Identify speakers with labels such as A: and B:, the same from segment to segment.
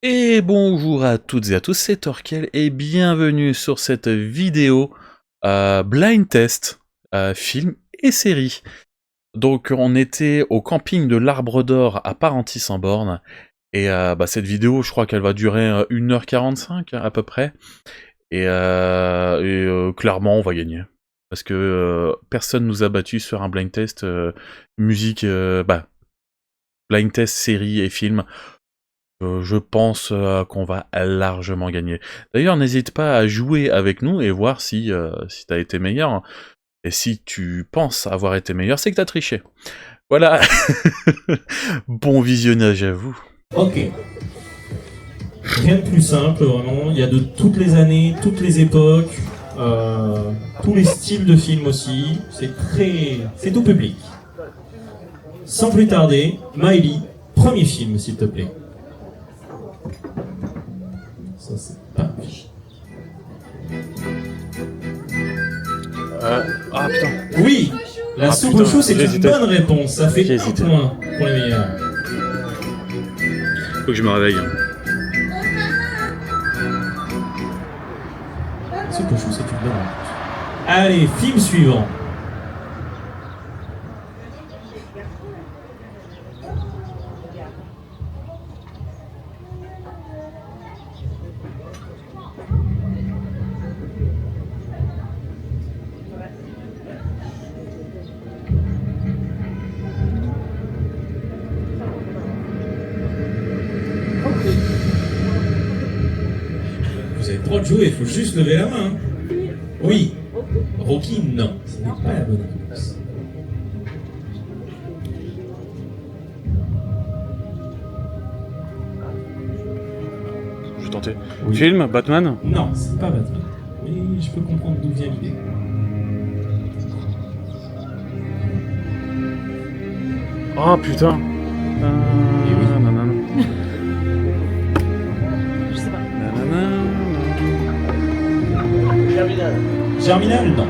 A: Et bonjour à toutes et à tous, c'est Torkel et bienvenue sur cette vidéo blind test film et série. Donc on était au camping de l'Arbre d'Or à Parentis-en-Born et cette vidéo je crois qu'elle va durer 1h45 à peu près et clairement on va gagner. Parce que personne nous a battu sur un blind test musique, blind test série et film. Je pense qu'on va largement gagner. D'ailleurs, n'hésite pas à jouer avec nous et voir si t'as été meilleur. Et si tu penses avoir été meilleur, c'est que t'as triché. Voilà. Bon visionnage à vous.
B: Ok. Rien de plus simple, vraiment. Il y a de toutes les années, toutes les époques, tous les styles de films aussi. C'est tout public. Sans plus tarder, Miley, premier film, s'il te plaît. Ça, c'est pas...
A: Ah putain.
B: Oui, la soupe au chou, c'est une bonne réponse. Ça fait un point pour les meilleurs.
A: Faut que je me réveille.
B: Soupe au chou, c'est une bonne réponse. Allez, film suivant. Vous avez le droit de jouer, il faut juste lever la main. Oui. Rocky, non. Ce n'est pas la bonne réponse.
A: Je vais tenter.
B: Oui.
A: Film, Batman.
B: Non, c'est pas Batman. Mais je peux comprendre d'où vient l'idée.
A: Oh putain.
B: Et oui.
A: Nanana.
C: Je sais pas.
A: Nanana.
B: Germinal, non.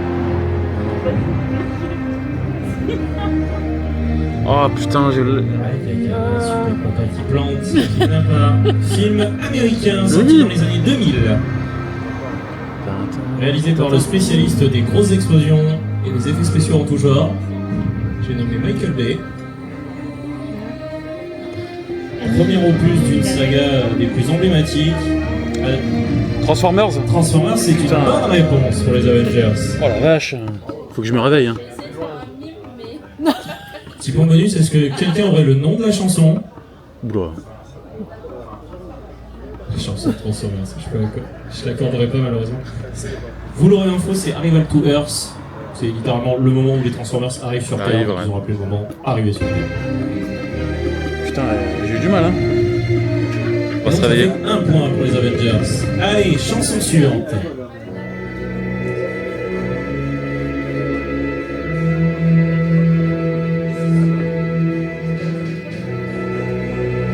A: Oh putain, j'ai le...
B: Super papa qui plante, qui n'a pas. Film américain sorti dans les années 2000. Réalisé par le spécialiste des grosses explosions et des effets spéciaux en tout genre. J'ai nommé Michael Bay. Premier opus d'une saga des plus emblématiques.
A: Transformers.
B: Transformers, c'est une bonne réponse pour les Avengers.
A: Oh la vache. Faut que je me réveille. Hein.
B: Petit point bonus, est-ce que quelqu'un aurait le nom de la chanson?
A: Oula.
B: La chanson de Transformers, je l'accorderai pas malheureusement. Vous l'aurez info, c'est Arrival to Earth. C'est littéralement le moment où les Transformers arrivent sur Terre.
A: Arrive, ouais.
B: Ils ont appelé le moment arrivé sur Terre.
A: Putain, j'ai eu du mal, hein. On va
B: Donc
A: se
B: ça
A: réveiller.
B: fait un point pour les Avengers. Allez, chanson suivante.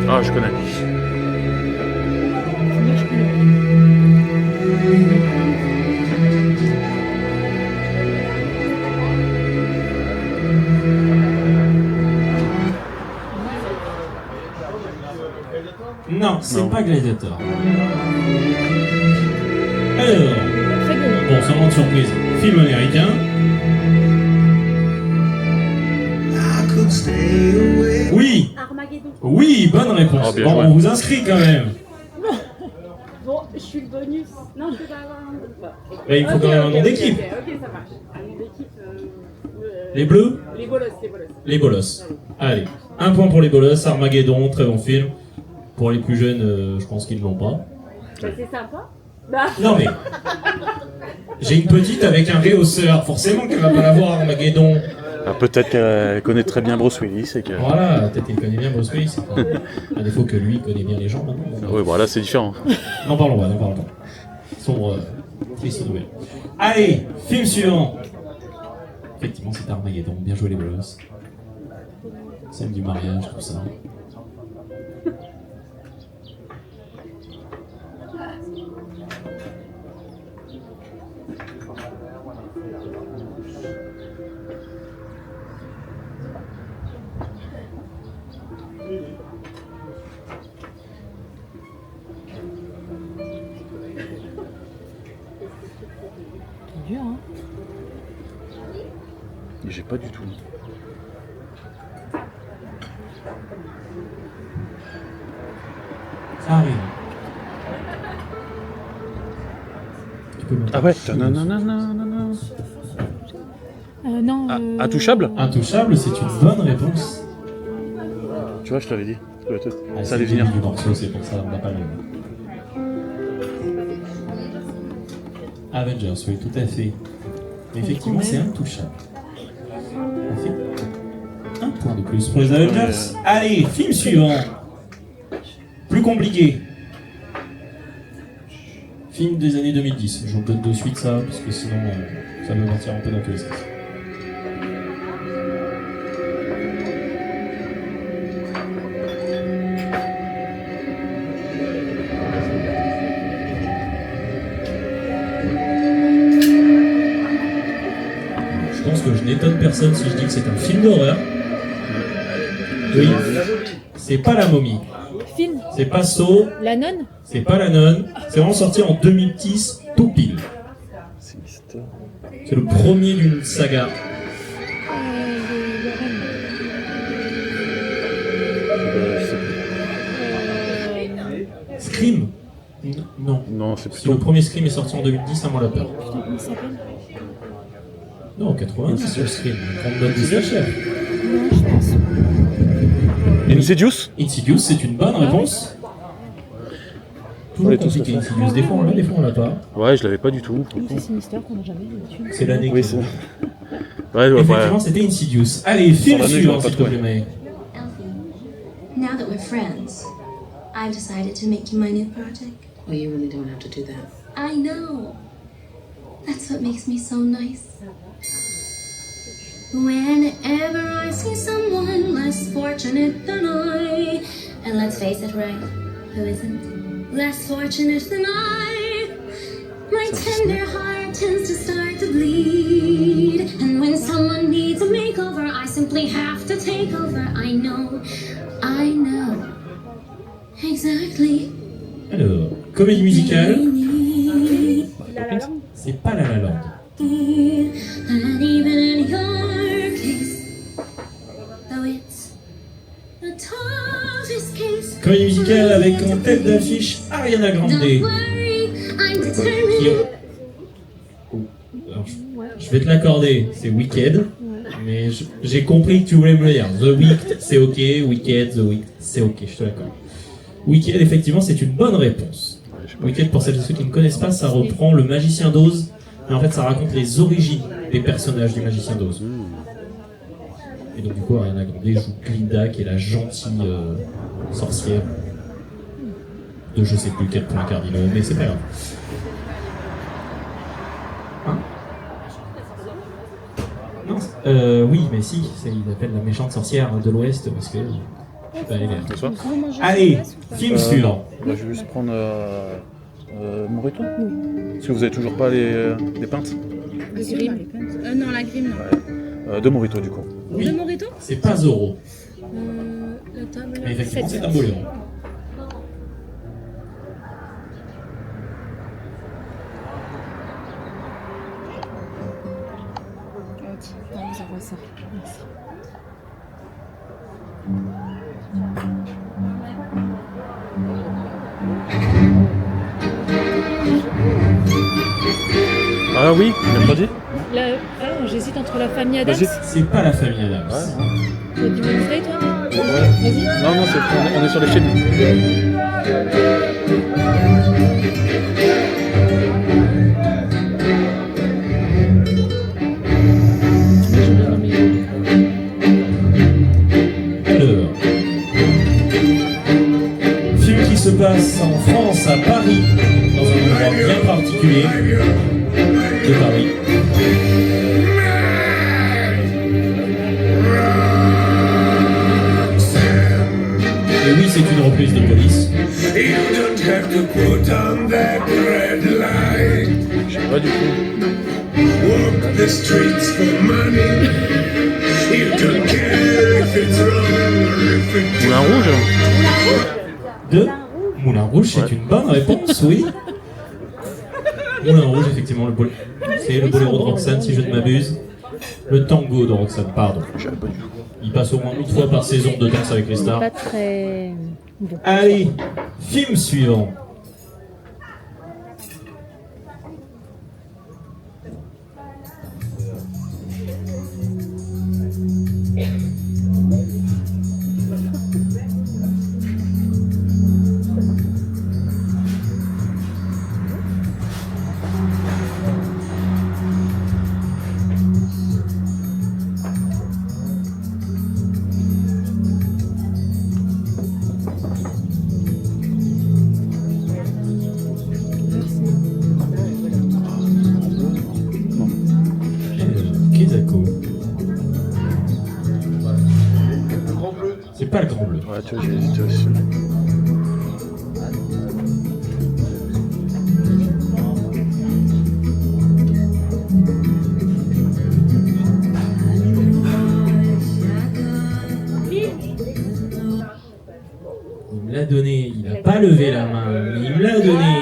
A: Ah, je connais.
B: Non, c'est
A: Non.
B: pas Gladiator. Alors,
C: Très bien.
B: bon, sans grande surprise, film américain. Oui,
C: Armageddon.
B: oui, bonne réponse.
A: Oh, bien
B: Bon,
A: joué.
B: on vous inscrit quand même.
C: Bon, je suis le bonus. Non, je peux pas avoir un bonus.
B: Là, il faut quand même un nom d'équipe.
C: Ok, ça marche. Un nom d'équipe.
B: Les Bleus,
C: Les bolos, les bolos.
B: les Bolos. Allez, un point pour les Bolos, Armageddon, très bon film. Pour les plus jeunes, je pense qu'ils ne l'ont pas.
C: Bah, c'est sympa. Bah,
B: Non mais, j'ai une petite avec un réhausseur, forcément qu'elle va pas l'avoir, Armageddon.
A: Ah, peut-être qu'elle connaît très bien Bruce Willis et que...
B: Voilà, peut-être qu'il connaît bien Bruce Willis, c'est pas... À défaut que lui connaît bien les gens maintenant.
A: Oui, voilà, c'est différent.
B: N'en parlons pas, n'en parlons pas. Sombre, triste nouvelle. Allez, film suivant. Effectivement, c'est Armageddon, bien joué les Bolos. Scène du mariage, tout ça.
A: Mais j'ai pas du tout.
B: Ça arrive. Tu peux
A: Ah ouais.
D: Non.
A: Intouchable.
B: Intouchable, c'est une bonne réponse.
A: Tu vois, je t'avais dit.
B: Ah,
A: Ça allait
B: c'est le
A: venir.
B: début du morceau, c'est pour ça, on n'a pas le même. Avengers, oui, tout à fait. Effectivement, c'est intouchable. On fait un point de plus pour les Avengers. Allez, film suivant. Plus compliqué. Film des années 2010. Je vous donne de suite ça, parce que sinon, ça va partir un peu dans tous les sens. Je pense que je n'étonne personne si je dis que c'est un film d'horreur. Oui, c'est pas La Momie,
D: Film.
B: c'est pas Saw,
D: La nonne.
B: c'est pas La Nonne, c'est vraiment sorti en 2010, tout pile.
A: Sinister.
B: C'est le premier d'une saga.
A: Je sais plus.
B: Scream Non.
A: Non, c'est
B: Si le
A: plutôt.
B: premier Scream est sorti en 2010, à moi la peur.
D: Putain, comment il s'appelle?
B: Non, 90 le Scream, une grande note de slasher.
D: Non, je pense.
A: Insidious.
B: Insidious, c'est une bonne réponse.
A: On est
B: Toujours
A: tous
B: compliqué
A: là.
B: Insidious, des fois on l'a, des fois on l'a pas.
A: Ouais, je l'avais pas du tout.
D: C'est Sinister qu'on n'a jamais vu dessus.
B: C'est l'année
A: Oui,
B: qui...
A: c'est. Ouais, ouais,
B: Effectivement, c'était Insidious. Allez, film
A: l'année,
B: suivant,
A: j'aurais pas
B: s'il te plaît,
A: trouvé.
B: May.
E: Elfie, now that we're friends, I've decided to make you my new project.
F: Well, you really don't have to do that.
E: I know. That's what makes me so nice. Whenever I see someone less fortunate than I, and let's face it, right? Who isn't less fortunate than I? My tender heart tends to start to bleed. And when someone needs a makeover, I simply have to take over. I know exactly.
B: Alors, comédie musicale,
C: La La Land.
B: c'est pas La La Land.
E: And even in your case, though it's the toughest case,
B: Comédie musicale avec en tête d'affiche Ariana Grande.
E: don't worry, I'm
B: Qui
E: determined.
B: Alors, je vais te l'accorder, c'est Wicked, mais j'ai compris que tu voulais me le dire. The Wicked, c'est ok, Wicked, The Wicked, c'est ok, je te l'accorde. Wicked, effectivement, c'est une bonne réponse. Wicked, pour celles et ceux qui ne connaissent pas, ça reprend le Magicien d'Oz, mais en fait, ça raconte les origines des personnages du Magicien d'Oz. Et donc, du coup, Ariana Grande joue Glinda, qui est la gentille sorcière de je sais plus quel point cardinal, mais c'est pas grave. Hein? Non, oui, mais si, il appelle la méchante sorcière de l'Ouest parce que. Elle est verte.
A: Bonsoir.
B: Allez, film suivant.
A: Bah, je vais juste prendre Morito. Parce que vous avez toujours pas les pintes
G: La grime. Non, la grime, non.
A: de Morito du coup.
B: Oui,
G: De Morito
B: c'est pas Zorro,
G: La table.
B: mais effectivement, c'est un boléro.
D: On vous envoie ça. Merci.
A: Ah oui, il pas dit.
D: J'hésite entre la famille Adams.
A: Vas-y.
B: C'est pas la famille Adams.
D: Tu as du Wednesday, toi?
A: Ouais. Non, non, on est sur les films.
B: Alors, film qui se passe en France, à Paris, dans un endroit bien particulier de Paris. Et oui, c'est une reprise de Police.
H: You don't have to put on that red light.
A: Je sais pas du tout.
H: Walk the streets for money. You don't care if it's wrong or if it's
A: Moulin Rouge.
B: De Moulin Rouge, c'est une bonne réponse, oui. Moulin Rouge, effectivement, c'est le boléro de Roxane, si je ne m'abuse. Le tango de Roxane, pardon.
A: J'avais pas du tout.
B: Il passe au moins une fois par saison de Danse avec les stars.
D: Pas très bon.
B: Allez, film suivant. Kezako. C'est pas le Grand Bleu.
A: Ouais, tu vois, j'ai hésité aussi.
B: Il me l'a donné, il n'a pas levé la main, mais il me l'a donné.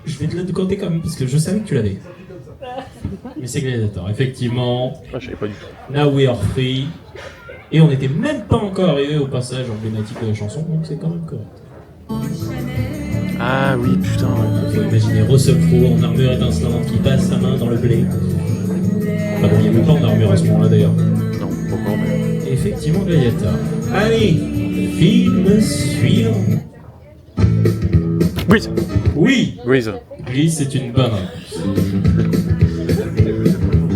B: Je vais te le compter quand même, parce que je savais que tu l'avais. Mais c'est Gladiator, effectivement.
A: Ah, je savais pas du tout.
B: Now we are free. Et on n'était même pas encore arrivé au passage emblématique de la chanson, donc c'est quand même correct.
A: Ah oui, putain, ouais.
B: Il faut imaginer Russell Crowe en armure étincelante qui passe sa main dans le blé. Enfin bon, il n'y a même pas en armure à ce moment-là d'ailleurs.
A: Non, pas encore, mais...
B: Et effectivement, Gladiator. Allez, film suivant.
A: Grease.
B: Oui,
A: Grease.
B: Grease, c'est une bonne réponse.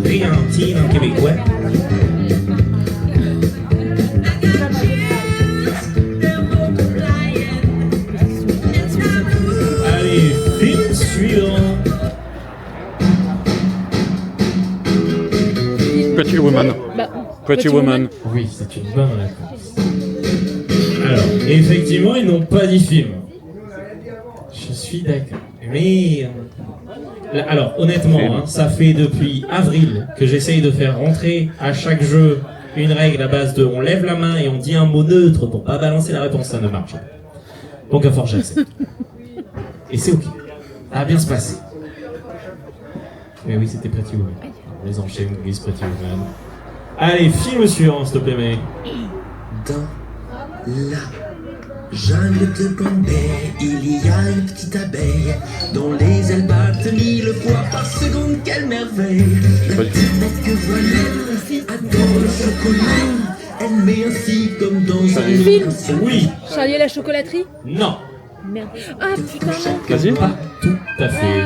B: Rianti en québécois. Allez, film suivant.
A: Pretty Woman.
D: Bah,
A: Pretty Woman.
B: Oui, c'est une bonne réponse. Alors, effectivement, ils n'ont pas dit film. Je suis d'accord. Mais... alors, honnêtement, hein, ça fait depuis avril que j'essaye de faire rentrer à chaque jeu une règle à base de on lève la main et on dit un mot neutre pour pas balancer la réponse, ça ne marche pas. Donc à force j'accepte. Et c'est ok. Ça va bien se passer. Mais oui, c'était Pretty Woman. Les enchaînes, Grease, Pretty Woman. Allez, film suivant, s'il te plaît, mec.
H: Dans la jungle de Bombay, il y a une petite abeille dont les ailes battent 1000 fois par seconde. Quelle merveille! La petite bête que voilà adore le chocolat. Elle met ainsi comme dans un
D: Film.
B: Oui.
D: Charlie et la chocolaterie?
B: Non.
D: Merde. Ah putain, non.
A: Vas-y.
B: Pas tout à fait.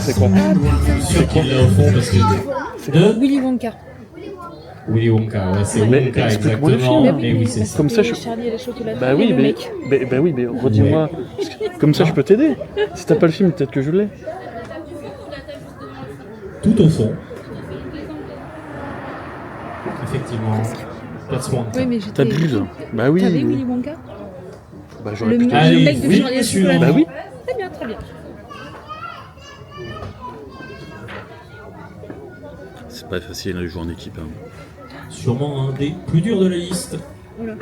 A: C'est quoi?
B: Je suis sûr qu'il l'a au fond parce que... De
D: Willy Wonka.
B: Willy Wonka, ouais, c'est
A: Mais
B: Wonka
A: explique-moi le
B: exactement.
A: film.
B: Mais oui, c'est ça.
A: Comme ça, je-
D: Charlie et la chocolaterie.
A: Bah oui,
D: et le
A: mais...
D: mec.
A: Bah oui, mais redis-moi. Comme ça, je peux t'aider. Si t'as pas le film, peut-être que je l'ai.
B: Tout au fond. Effectivement. That's Wonka.
D: Oui, mais j'étais...
A: T'abuses. Bah oui.
D: T'avais Willy Wonka?
A: Bah j'aurais
D: Le
A: pu
D: mec
A: t'aider.
B: Allez,
D: de
B: oui,
D: Charlie et la
B: monsieur.
D: chocolaterie.
A: Bah oui.
D: Très bien, très bien.
A: C'est pas facile de jouer en équipe. Hein.
B: Sûrement un des plus durs de la liste.
D: Oula.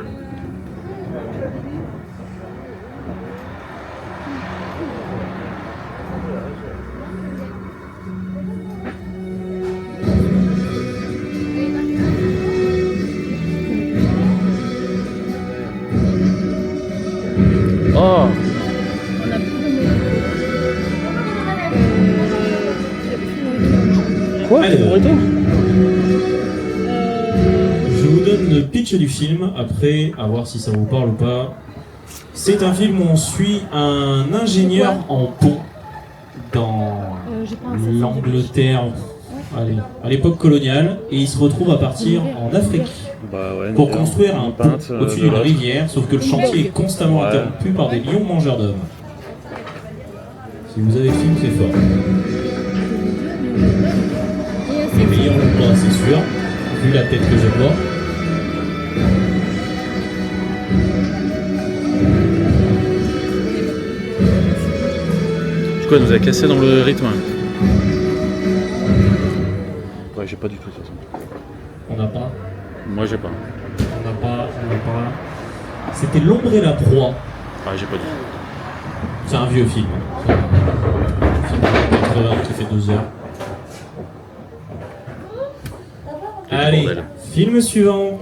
A: Oh.
D: On a beaucoup de...
A: Quoi?
B: Allez.
A: T'es arrêté?
B: Je vous donne le pitch du film, après, à voir si ça vous parle ou pas. C'est un film où on suit un ingénieur en pont dans
D: j'ai pas un certain
B: l'Angleterre, allez, à l'époque coloniale, et il se retrouve à partir en Afrique
A: Bah ouais.
B: pour construire un pont
A: peinte,
B: au-dessus
A: de
B: d'une
A: l'autre.
B: rivière, sauf que le chantier est constamment
A: Ouais.
B: interrompu par des lions mangeurs d'hommes. Si vous avez le film, c'est fort. Les meilleurs l'ont pas, c'est sûr, vu la tête que j'ai moi.
A: Du coup, elle nous a cassé dans le rythme. Ouais, j'ai pas du tout de toute façon.
B: On n'a pas.
A: Moi, j'ai pas.
B: On n'a pas. C'était L'ombre et la proie.
A: Ah, j'ai pas du tout.
B: C'est un vieux film. C'est un film de 80 qui fait 2 heures. Allez,
A: bordel.
B: film suivant.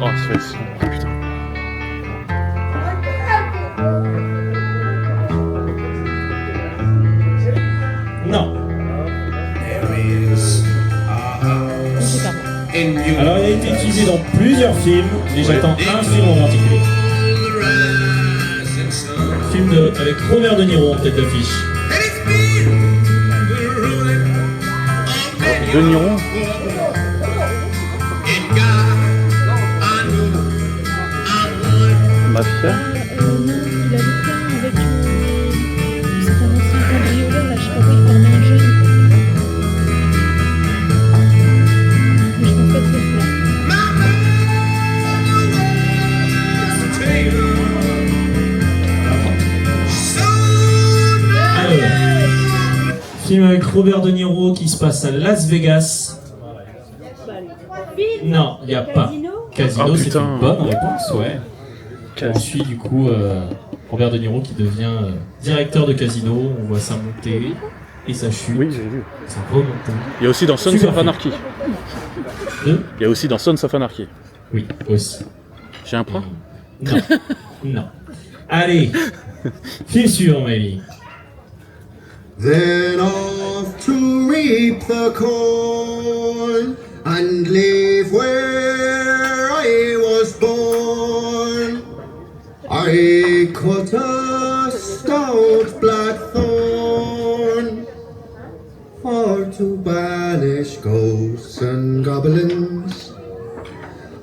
A: Oh, c'est ça. Putain.
B: Non.
D: Je sais pas.
B: Alors il a été utilisé dans plusieurs films, mais j'attends un film en particulier. Film avec Robert De Niro en tête d'affiche.
A: De Niro. Mafia.
D: Non, il a le plan avec. C'est un ancien cambrioleur, là, je crois qu'il formait un jeune. Mais je pense pas que c'est celui-là.
B: Alors, film avec Robert De Niro qui se passe à Las Vegas. Non, il n'y a pas. Casino,
A: Oh,
B: c'est
A: putain.
B: une bonne réponse, ouais. On suit du coup Robert De Niro qui devient directeur de casino. On voit ça monter et ça chute.
A: Oui, j'ai vu.
B: Ça remonte.
A: Il y a aussi dans Sons
B: Super
A: of
B: film.
A: Anarchy.
B: Deux.
A: Il y a aussi dans Sons of Anarchy.
B: Oui, aussi.
A: J'ai un point.
B: Non. Non. Allez. Film suivant, Maëlie.
H: Then off to reap the corn and live where I was born. I cut a stout black thorn for to banish ghosts and goblins.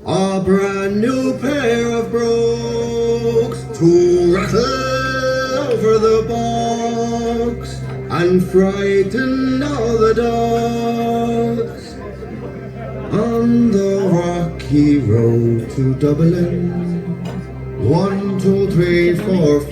H: A brand new pair of brogues to rattle over the bogs and frighten all the dogs on the rocky road to Dublin. 1, 2, 3, 4, 5.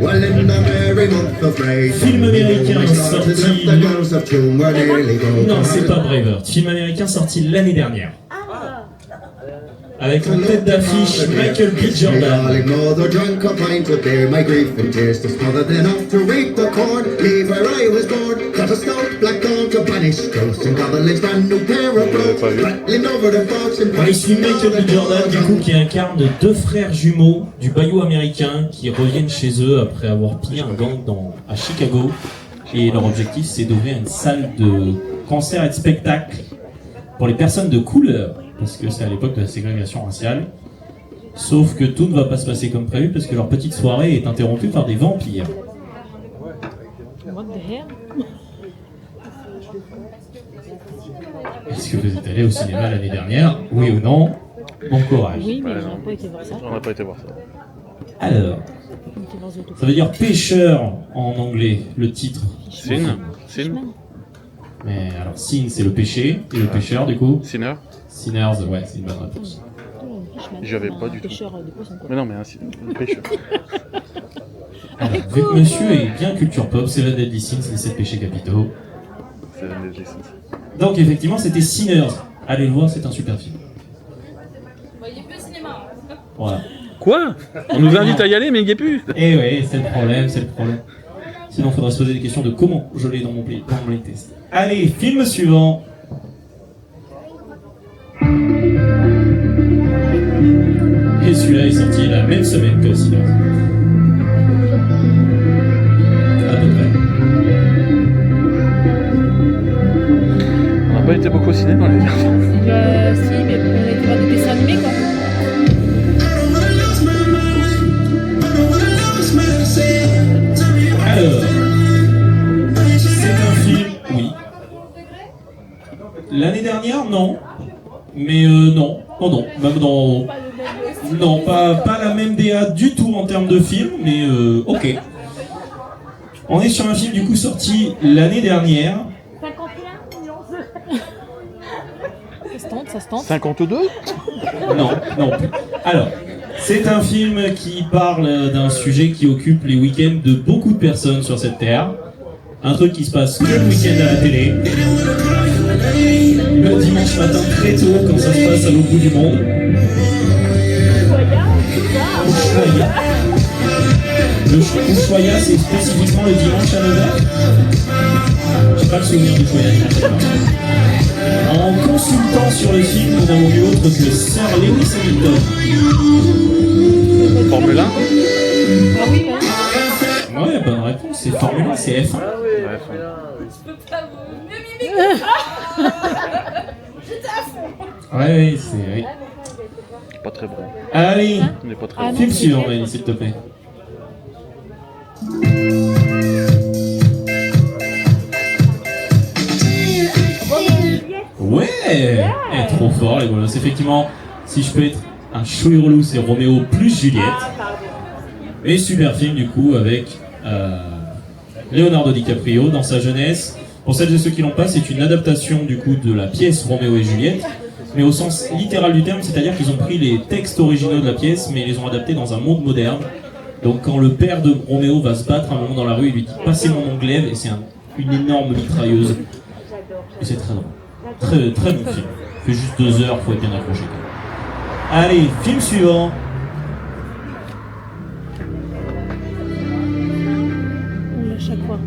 H: Well, in the merry month of May,
B: Film américain
H: we started
B: sorti.
H: left the girls of June were nearly gone.
B: Non, c'est pas Braveheart. Film américain sorti l'année dernière. Avec en tête d'affiche Michael B. Jordan.
H: Darling mother drank a pint of beer, my grief and tears to smother. Then off to reap the corn, leave where I was born. Got a stout black dog to banish ghosts and goblins, brand new pair of brogues, rattling over the bogs and
B: On suit Michael B. Jordan, du coup, qui incarne 2 frères jumeaux du bayou américain qui reviennent chez eux après avoir pillé un gang à Chicago. Et leur objectif, c'est d'ouvrir une salle de concert et de spectacle pour les personnes de couleur, parce que c'est à l'époque de la ségrégation raciale. Sauf que tout ne va pas se passer comme prévu, parce que leur petite soirée est interrompue par des vampires.
D: What the hell?
B: Est-ce que vous êtes allé au cinéma l'année dernière? Oui ou non? Bon courage.
D: Oui, mais
A: Ouais,
D: on
A: non.
D: n'a pas été voir ça.
A: On n'a pas été voir ça.
B: Alors,
D: On était dans Zootopie.
B: ça veut dire pêcheur en anglais, le titre.
A: Sin.
D: Fishman.
B: Mais alors, sin, c'est le péché, et le pêcheur, du coup.
A: Sinner.
B: Sinners, ouais, c'est une bonne réponse.
D: Fishman.
A: J'avais
D: Non,
A: pas
D: un
A: du tout.
D: pêcheur de poissons, quoi.
A: Mais non, mais un pêcheur.
B: Alors, vu que monsieur est bien culture pop, c'est la Deadly Sins, les 7 péchés capitaux.
A: C'est un des licences.
B: Donc, effectivement, c'était Sinners. Allez le voir, c'est un super film. Voilà.
A: Quoi? On nous invite à y aller, mais il n'y est plus.
B: Et oui, c'est le problème, c'est le problème. Sinon, il faudra se poser des questions de comment je l'ai dans mon playtest. Allez, film suivant. Et celui-là est sorti la même semaine que Sinners. À peu près.
A: On n'a pas été beaucoup au cinéma l'année dernière.
D: Si, mais on a été voir des dessins animés, quoi.
B: Alors, c'est un film, oui. L'année dernière, non. Mais non, oh non, même dans... Non, pas la même DA du tout en termes de film, mais ok. On est sur un film du coup sorti l'année dernière.
C: 51
D: Ça se tente.
A: 52?
B: Non, non. Alors, c'est un film qui parle d'un sujet qui occupe les week-ends de beaucoup de personnes sur cette terre. Un truc qui se passe que le week-end à la télé. Le dimanche matin très tôt, quand ça se passe à l'autre bout du monde. Ushuaïa. Le Ushuaïa, c'est spécifiquement le dimanche à 9h. J'ai pas le souvenir du Ushuaïa. En consultant sur le film, nous n'avons vu autre que Sir Lewis Hamilton.
A: Formule 1.
D: Ah oui, ouais.
B: Ouais, bonne réponse, c'est Formule 1, c'est F1. Ouais, c'est... Oui.
A: Pas très bon.
B: Allez,
A: On n'est pas très
D: Ah,
A: bon.
B: film suivant, Mélanie, s'il te plaît. Ouais, trop fort les bolos. Effectivement, si je peux être un chouille relou, c'est Roméo plus Juliette. Et super film du coup avec Leonardo DiCaprio dans sa jeunesse. Pour celles et ceux qui l'ont pas, c'est une adaptation du coup de la pièce Roméo et Juliette, mais au sens littéral du terme, c'est-à-dire qu'ils ont pris les textes originaux de la pièce, mais ils les ont adaptés dans un monde moderne. Donc quand le père de Roméo va se battre un moment dans la rue, il lui dit « Passez mon ongle » et c'est une énorme mitrailleuse. Et c'est très drôle. Très, très bon film. Il fait juste 2 heures, faut être bien accroché. Allez, film suivant.
D: On l'a chaque fois.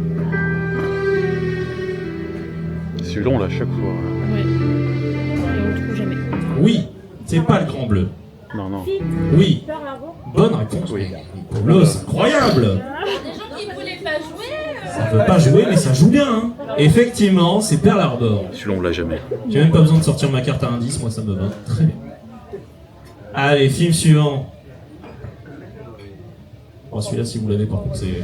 A: Celui-là, on l'a chaque fois.
D: Ouais. Et on le trouve jamais.
B: Oui, c'est pas le Grand Bleu.
A: Non, non.
B: Oui, bonne réponse.
A: Oui.
B: Bleu, c'est incroyable.
C: Des gens qui voulaient pas jouer.
B: Ça veut pas jouer, mais ça joue bien. Hein. Effectivement, c'est Pearl Harbor.
A: Celui-là, on l'a jamais.
B: J'ai même pas besoin de sortir ma carte à indice, moi ça me va très bien. Allez, film suivant. Bon, celui-là, si vous l'avez par contre, c'est...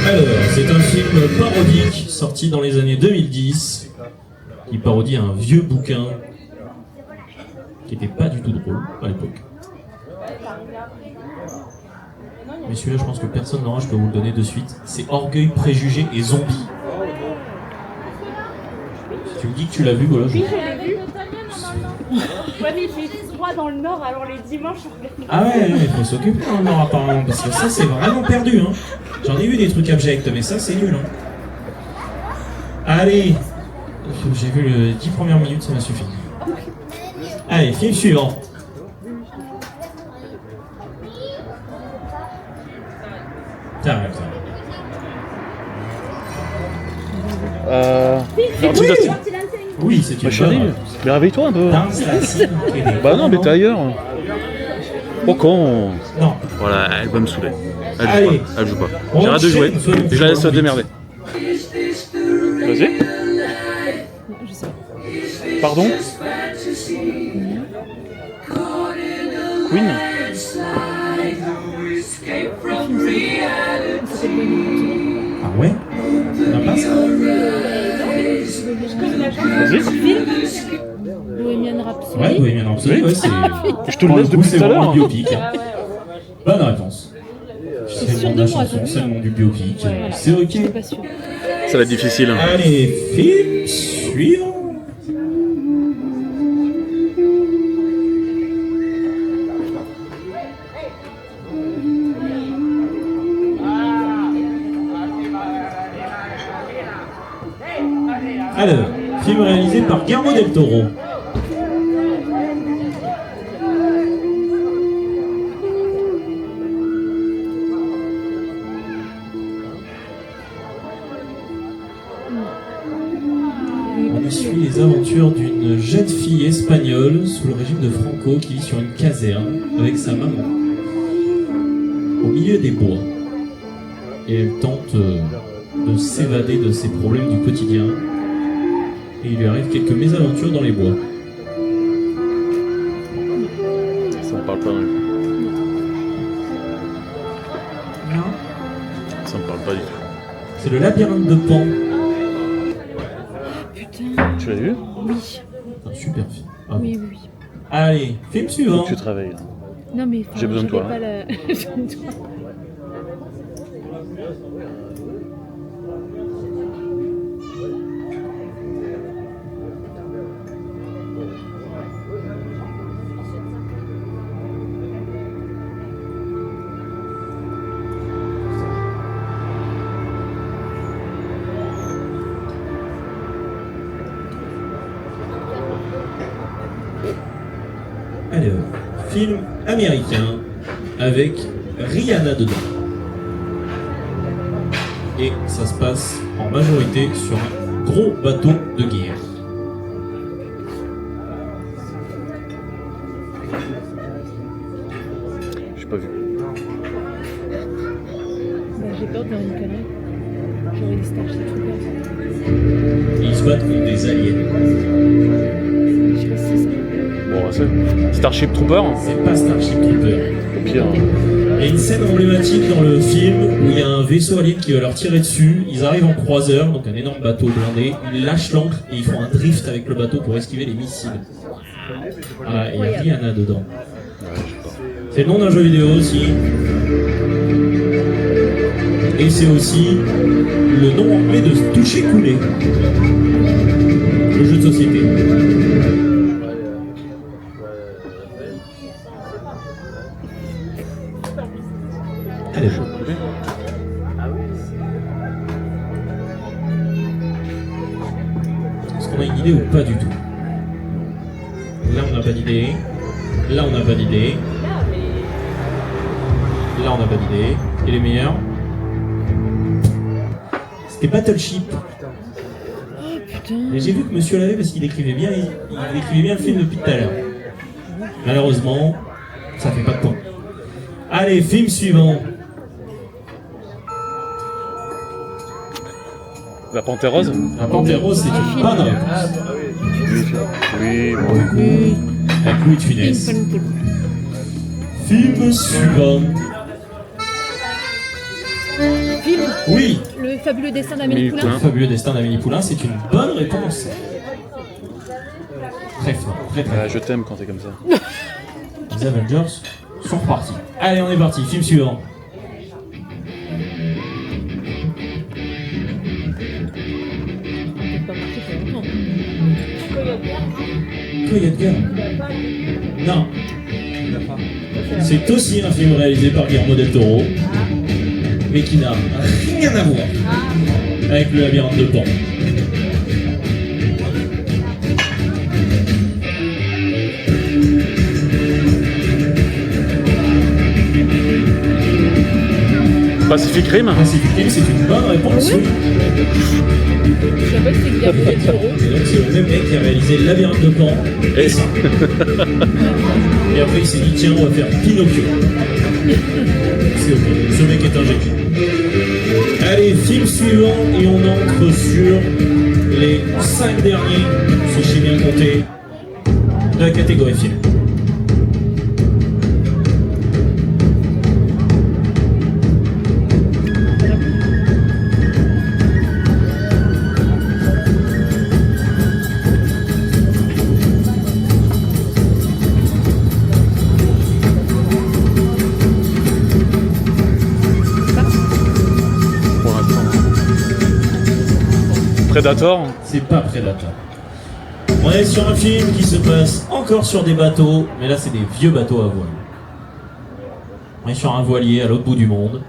B: Alors, c'est un film parodique sorti dans les années 2010 qui parodie un vieux bouquin qui était pas du tout drôle à l'époque. Mais celui-là, je pense que personne n'aura, je peux vous le donner de suite. C'est Orgueil, Préjugés et Zombies. Tu me dis que tu l'as vu, voilà.
C: Oui, je l'ai vu. Ouais, mais j'ai 3 dans le Nord, alors les dimanches, on regarde.
B: Ah ouais, il faut s'occuper en Nord apparemment, parce que ça c'est vraiment perdu. Hein. J'en ai vu des trucs abjects, mais ça c'est nul. Hein. Allez, j'ai vu les 10 premières minutes, ça m'a suffi. Allez, film suivant. T'arrêtes. Oui, c'est une bonne
A: Chérie,
B: réponse.
A: mais réveille-toi un peu.
B: Danse la cime.
A: Bah non, mais t'es ailleurs. Oh con.
B: Non.
A: Voilà, elle va me saouler. Elle joue
B: Allez.
A: pas. Elle joue pas.
B: On
A: J'arrête de
B: enchaîne,
A: jouer.
B: soyons
A: Et je la laisse se
B: plus
A: démerder. Vas-y.
D: Je sais pas.
A: Pardon Queen
B: Ah ouais? On n'a pas ça?
A: Vas-y.
D: Bohemian Rhapsody.
B: Ouais, Bohemian Rhapsody, ouais, c'est...
A: Je te le laisse depuis
B: c'est
A: tout à
B: vraiment
A: l'heure.
B: un biopic. Hein. Bonne réponse. C'est
D: sûr
B: le nom
D: de
B: de la
D: moi,
B: chanson,
D: je-
B: c'est le nom du biopic.
D: Voilà.
B: C'est ok.
D: J'étais pas sûre.
A: Ça va être difficile.
B: Allez, film suivant. Alors, film réalisé par Guillermo del Toro. On y suit les aventures d'une jeune fille espagnole sous le régime de Franco qui vit sur une caserne avec sa maman au milieu des bois. Et elle tente de s'évader de ses problèmes du quotidien. Et il lui arrive quelques mésaventures dans les bois.
A: Ça me parle pas non plus.
B: Non.
A: Ça me parle pas du tout.
B: C'est le labyrinthe de Pan.
D: Putain.
A: Tu l'as vu
D: Oui.
B: Un super film. Ah bon.
D: Oui, oui, oui.
B: Allez, film suivant.
A: Tu te réveilles. Là.
D: Non, mais. enfin,
A: J'ai besoin de toi,
D: j'avais pas la- J'ai besoin de toi.
B: film américain avec Rihanna dedans. Et ça se passe en majorité sur un gros bateau de guerre.
A: J'ai pas vu.
D: Bah, j'ai peur de faire une connerie. J'aurais dit Starship Troopers.
B: Et ils se battent contre des aliens.
D: Je sais pas si c'est ça.
A: Bon, c'est Starship Trooper.
B: C'est pas Starship Trooper.
A: Au pire.
B: Il y a une scène emblématique dans le film où il y a un vaisseau alien qui va leur tirer dessus. Ils arrivent en croiseur, donc un énorme bateau blindé. Ils lâchent l'ancre et ils font un drift avec le bateau pour esquiver les missiles. Ah, et il y a Rihanna dedans.
A: Ouais, je sais pas.
B: C'est le nom d'un jeu vidéo aussi. Et c'est aussi le nom anglais de Toucher Couler. Le jeu de société. Allez, est-ce qu'on a une idée ou pas du tout? Là on n'a pas d'idée. Là on n'a pas d'idée. Là on n'a pas d'idée. Et les meilleurs? C'était Battleship.
D: Oh putain.
B: Et j'ai vu que monsieur l'avait parce qu'il écrivait bien, il écrivait bien le film depuis tout à l'heure. Malheureusement, ça fait pas de point. Allez, film suivant.
A: La Panthère Rose.
B: La Panthère Rose, c'est une bonne réponse.
A: Oui, bon.
D: Oui.
B: Avec Louis de Funès. Film suivant.
D: Film.
B: Oui,
D: Le fabuleux destin d'Amélie
A: Amélie
D: Poulain.
A: Poulain.
B: Le fabuleux destin d'Amélie Poulain, c'est une bonne réponse. Très fort, très très
A: Ah,
B: fort.
A: je t'aime quand t'es comme ça.
B: Les Avengers sont repartis. Allez, on est parti, film suivant.
D: C'est pas marqué pour longtemps.
B: Coyote Girl. Non. C'est aussi un film réalisé par Guillermo del Toro, mais qui n'a rien à voir avec le labyrinthe de Pan.
A: Pacific Rim.
B: Pacific Rim, c'est une bonne réponse. Oui.
D: Je savais pas que c'était Guillermo del Toro.
B: Et donc c'est le même mec qui a réalisé le labyrinthe de Pan et ça. Et après il s'est dit tiens on va faire Pinocchio. C'est ok, ce mec est un génie. Allez, film suivant et on entre sur les 5 derniers, si je sais bien compter, de la catégorie film.
A: Pour l'instant. Predator.
B: C'est pas Predator. On est sur un film qui se passe encore sur des bateaux, mais là c'est des vieux bateaux à voile. On est sur un voilier à l'autre bout du monde.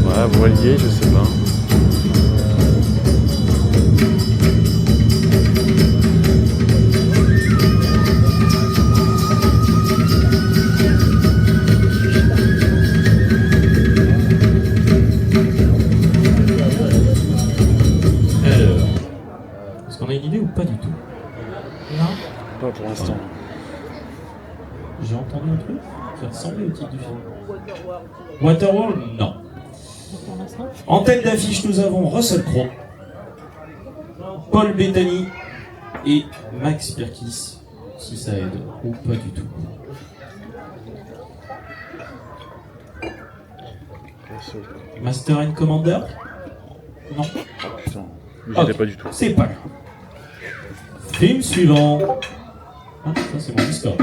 A: Ouais, voilier, je sais pas.
B: Alors, est-ce qu'on a une idée ou pas du tout? Non.
A: Pas pour l'instant.
B: J'ai entendu un truc qui ressemblait au titre du film. Waterworld, non.
D: Pour l'instant.
B: En tête d'affiche, nous avons Russell Crowe, Paul Bettany et Max Perkis, si ça aide, ou pas du tout. Master and Commander? Non.
A: Putain, j'y étais
B: Ok,
A: pas du tout.
B: c'est pas grave. Film suivant. Ah, ça c'est mon Discord.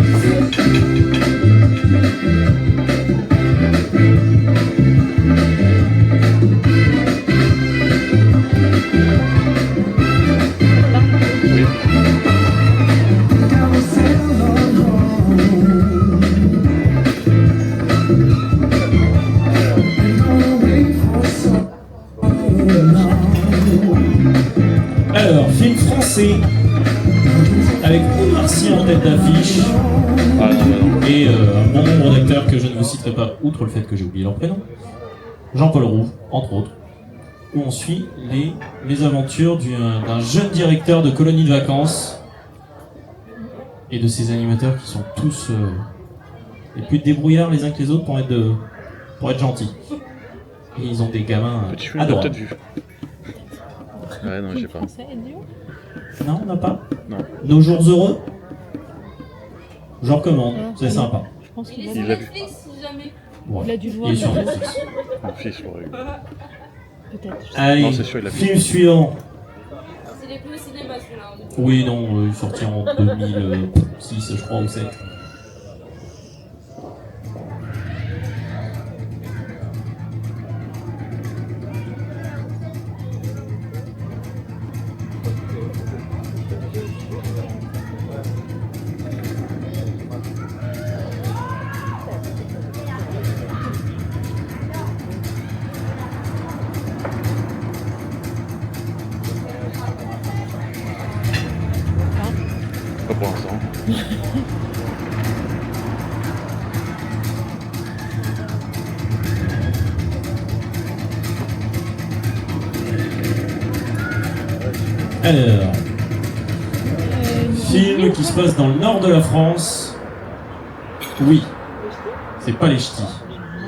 B: film français avec Omar Sy en tête d'affiche et un bon nombre d'acteurs que je ne vous citerai pas, outre le fait que j'ai oublié leur prénom. Jean-Paul Rouve, entre autres, où on suit les aventures d'un jeune directeur de colonie de vacances et de ses animateurs qui sont tous les plus débrouillards les uns que les autres pour être gentils. Et ils ont des gamins adorables.
A: Peut-être vu. Ouais, non, j'ai pas.
B: Non, on n'a pas.
A: Non.
B: Nos jours heureux. Je recommande, c'est sympa.
D: Je pense qu'il
A: Il l'a vu.
B: Ouais.
D: Il a dû le voir.
B: Il est sur Netflix.
A: Mon fils l'aurait eu.
D: Peut-être.
B: Allez,
A: Non, c'est sûr, il l'a vu.
B: film suivant.
C: C'est les plus au cinéma celui-là.
B: Oui, non, il est sorti en 2006, je crois, ou 7.
A: Pas pour l'instant.
B: Alors, film qui se passe dans le nord de la France. Oui, c'est pas les ch'tis.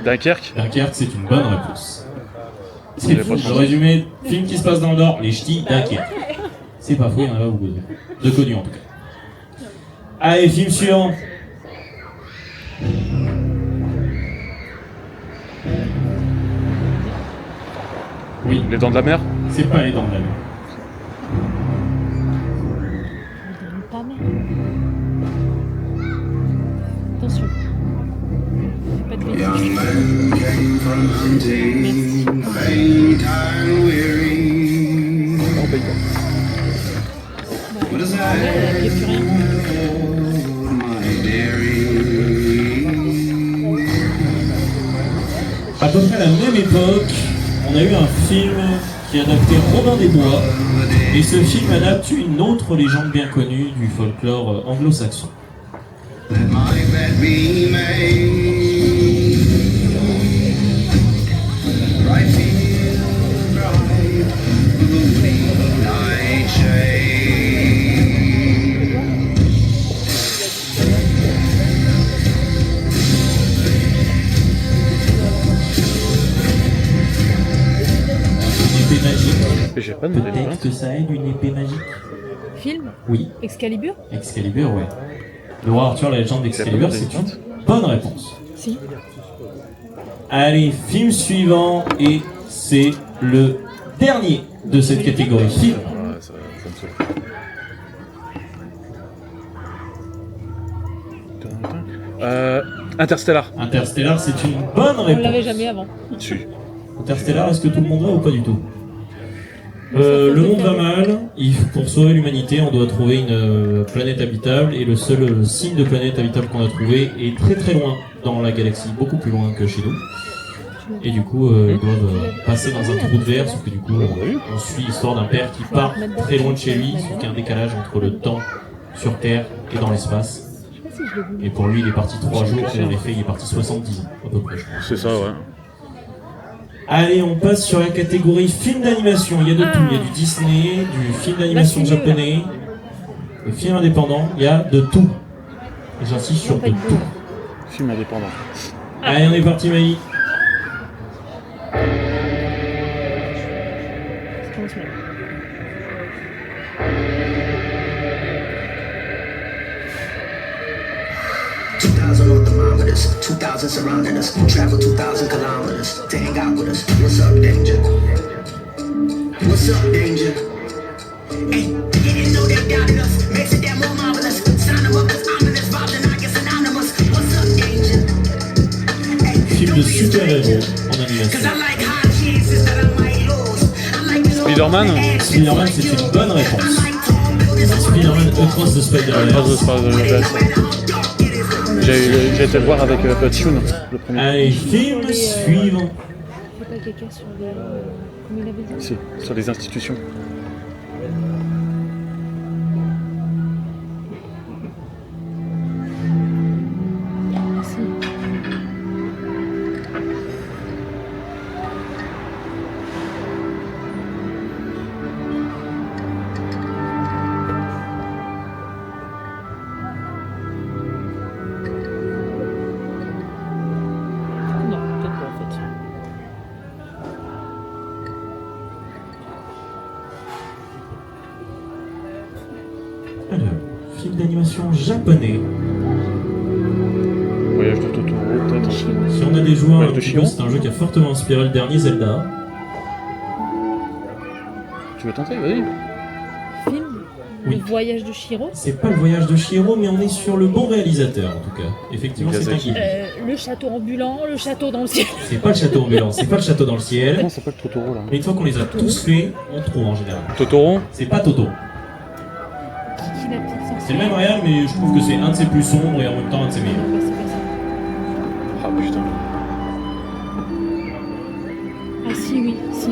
A: Dunkerque.
B: Dunkerque, c'est une bonne réponse. C'est
A: J'avais
B: fou,
A: pas
B: le
A: changé.
B: résumé, film qui se passe dans le nord, les ch'tis, Dunkerque. C'est pas fou, il y en a pas beaucoup de connus en tout cas. Allez, film suivant. Oui,
A: Les Dents de la Mer.
B: c'est pas les dents de la mer.
D: Pas mal. Attention. Pas de bêtises.
H: Young man came from hunting, faint and weary. What is that?
D: Il n'y a plus rien.
H: My dearie.
B: À peu près à la même époque, on a eu un film qui adaptait Robin des Bois, et ce film adapte une autre légende bien connue du folklore anglo-saxon.
H: Let my bed be made. Right field, bright, the night shade.
B: Une épée magique.
A: J'ai pas de
B: Peut-être que ça aide une épée magique.
D: Film
B: Oui,
D: Excalibur
B: Excalibur, ouais. Le roi Arthur, la légende d'Excalibur, c'est une bonne réponse.
D: Si.
B: Allez, film suivant, et c'est le dernier de cette catégorie film.
A: Ouais, ça me saoule. Interstellar.
B: Interstellar, c'est une bonne
D: On l'avait
B: réponse.
D: jamais avant.
A: Si.
B: Interstellar, est-ce que tout le monde va ou pas du tout? Le monde va mal, pour sauver l'humanité, on doit trouver une planète habitable, et le seul signe de planète habitable qu'on a trouvé est très très loin dans la galaxie, beaucoup plus loin que chez nous. Et du coup, ils doivent passer dans un trou de verre, sauf que du coup, on suit l'histoire d'un père qui part très loin de chez lui, sauf qu'il y a un décalage entre le temps sur Terre et dans l'espace.
D: Je sais pas si je l'ai vu.
B: Et pour lui, il est parti 3 jours, et en effet, il est parti 70 ans, à peu près, je crois.
A: C'est ça, ouais.
B: Allez, on passe sur la catégorie film d'animation. Il y a de tout. Il y a du Disney, du film d'animation
D: Là, c'est nul.
B: japonais, des films indépendants. Il y a de tout. Et j'insiste sur de tout.
A: Film indépendant.
B: Allez, on est parti, Maï.
D: Ça commence mal.
H: On thermometers, 2,000 surrounding us. Travel 2,000 kilometers to hang out with us. What's up, danger? What's up, danger? Hey, didn't know they doubted us. Makes it that more marvelous. Sign them up as ominous, vibes and I guess anonymous. What's up, danger? Hey,
B: Film de super-héros en
H: cause
B: animation.
H: I like high chances that I might lose. I like this
A: Spider-Man.
B: Spider-Man, c'est une bonne réponse. Spider-Man Across the Spider-Verse.
A: J'ai été le voir avec Toon, le premier.
B: Allez, film suivant.
D: Faut pas quelqu'un sur les. Comment il avait dit
A: Si, sur les institutions.
B: film d'animation japonais.
A: Voyage de Totoro, peut-être.
B: Si on a des joueurs,
A: Voyage de Chiron.
B: c'est un jeu qui a fortement inspiré le dernier Zelda.
A: Tu veux tenter? Vas-y.
D: Film
B: Oui.
D: Le voyage de Chihiro.
B: C'est pas le voyage de Chihiro, mais on est sur le bon réalisateur en tout cas. Effectivement, c'est un
A: Miyazaki.
B: guide.
D: Le château ambulant, le château dans le ciel.
B: C'est pas le château ambulant, c'est pas le château dans le ciel.
A: Comment s'appelle Totoro là?
B: Mais une fois qu'on les a tous faits, on trouve en général.
A: Totoro?
B: C'est pas Toto.
D: Kiki la petite sorcière.
B: C'est le même réal, mais je trouve que c'est un de ses plus sombres et en même temps un de ses meilleurs.
D: Non, bah, c'est pas ça.
A: Ah putain.
D: Ah si, oui, si.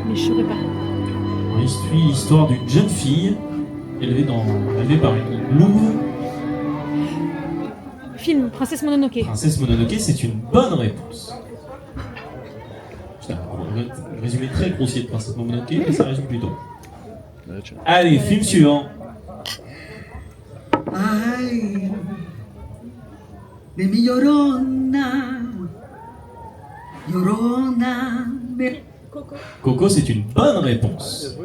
D: Mais je saurais pas.
B: On suit l'histoire d'une jeune fille élevée par une louve.
D: Film Princesse Mononoke.
B: Princesse Mononoke, c'est une bonne réponse. Putain, un résumé très grossier de Princesse Mononoke, mais ça résume plutôt.
A: Tiens.
B: Allez, film suivant.
H: Ay, de mi llorona, llorona, me...
B: Coco, c'est une bonne réponse.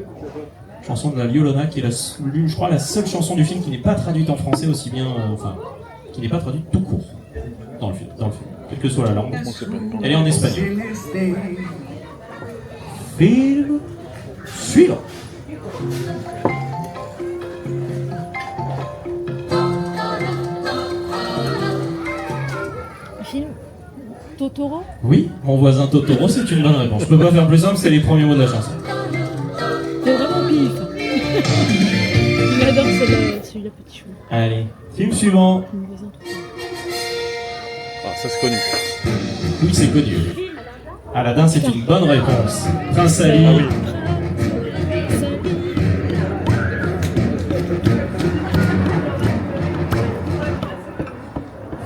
B: Chanson de la Violona, qui est, je crois, la seule chanson du film qui n'est pas traduite en français aussi bien, enfin, qui n'est pas traduite tout court dans le film, quelle que soit la langue. Elle est en espagnol. Film suivant.
D: Film Totoro.
B: Oui, mon voisin Totoro, c'est une bonne réponse. Je peux pas faire plus simple, c'est les premiers mots de la chanson.
D: C'est vraiment pif. Il adore celui-là, petit chou.
B: Allez, film suivant.
D: Mon voisin Totoro.
A: Ah, ça c'est connu.
B: Oui, c'est connu. Aladdin, c'est une bonne réponse. Prince Ali.
A: Ah oui.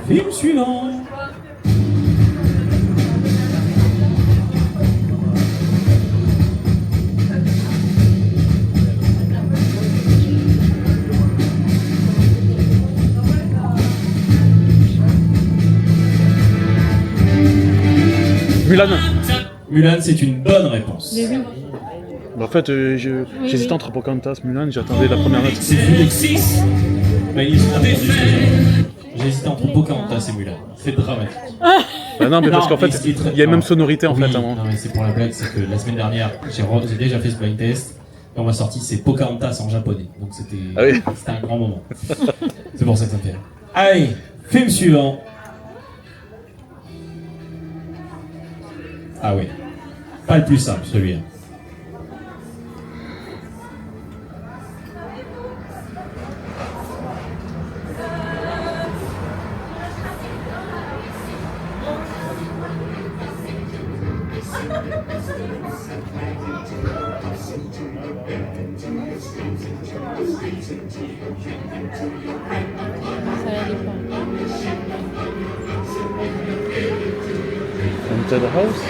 B: Film suivant.
A: Mulan.
B: Mulan, c'est une bonne réponse.
D: Mais oui.
A: Bah, en fait, j'hésitais
D: oui.
A: entre Pocahontas et Mulan, j'attendais la première note.
B: C'est Félix. Bah, il est entendu, j'ai hésité entre Pocahontas et Mulan. C'est dramatique.
A: Bah non, mais parce
B: Non,
A: qu'en
B: mais
A: fait,
B: ce qui est très-
A: il y a
B: non.
A: même sonorité en
B: Oui,
A: fait. Hein.
B: non, mais c'est pour la blague, c'est que la semaine dernière, j'ai déjà fait ce blind test. Et on m'a sorti c'est Pocahontas en japonais. Donc c'était
A: Ah oui.
B: c'était un grand moment. C'est pour ça que ça me fait rire. Allez, film suivant. Ah oui. Pas le plus simple celui-là.
D: Ça allait pas.
A: Haunted House.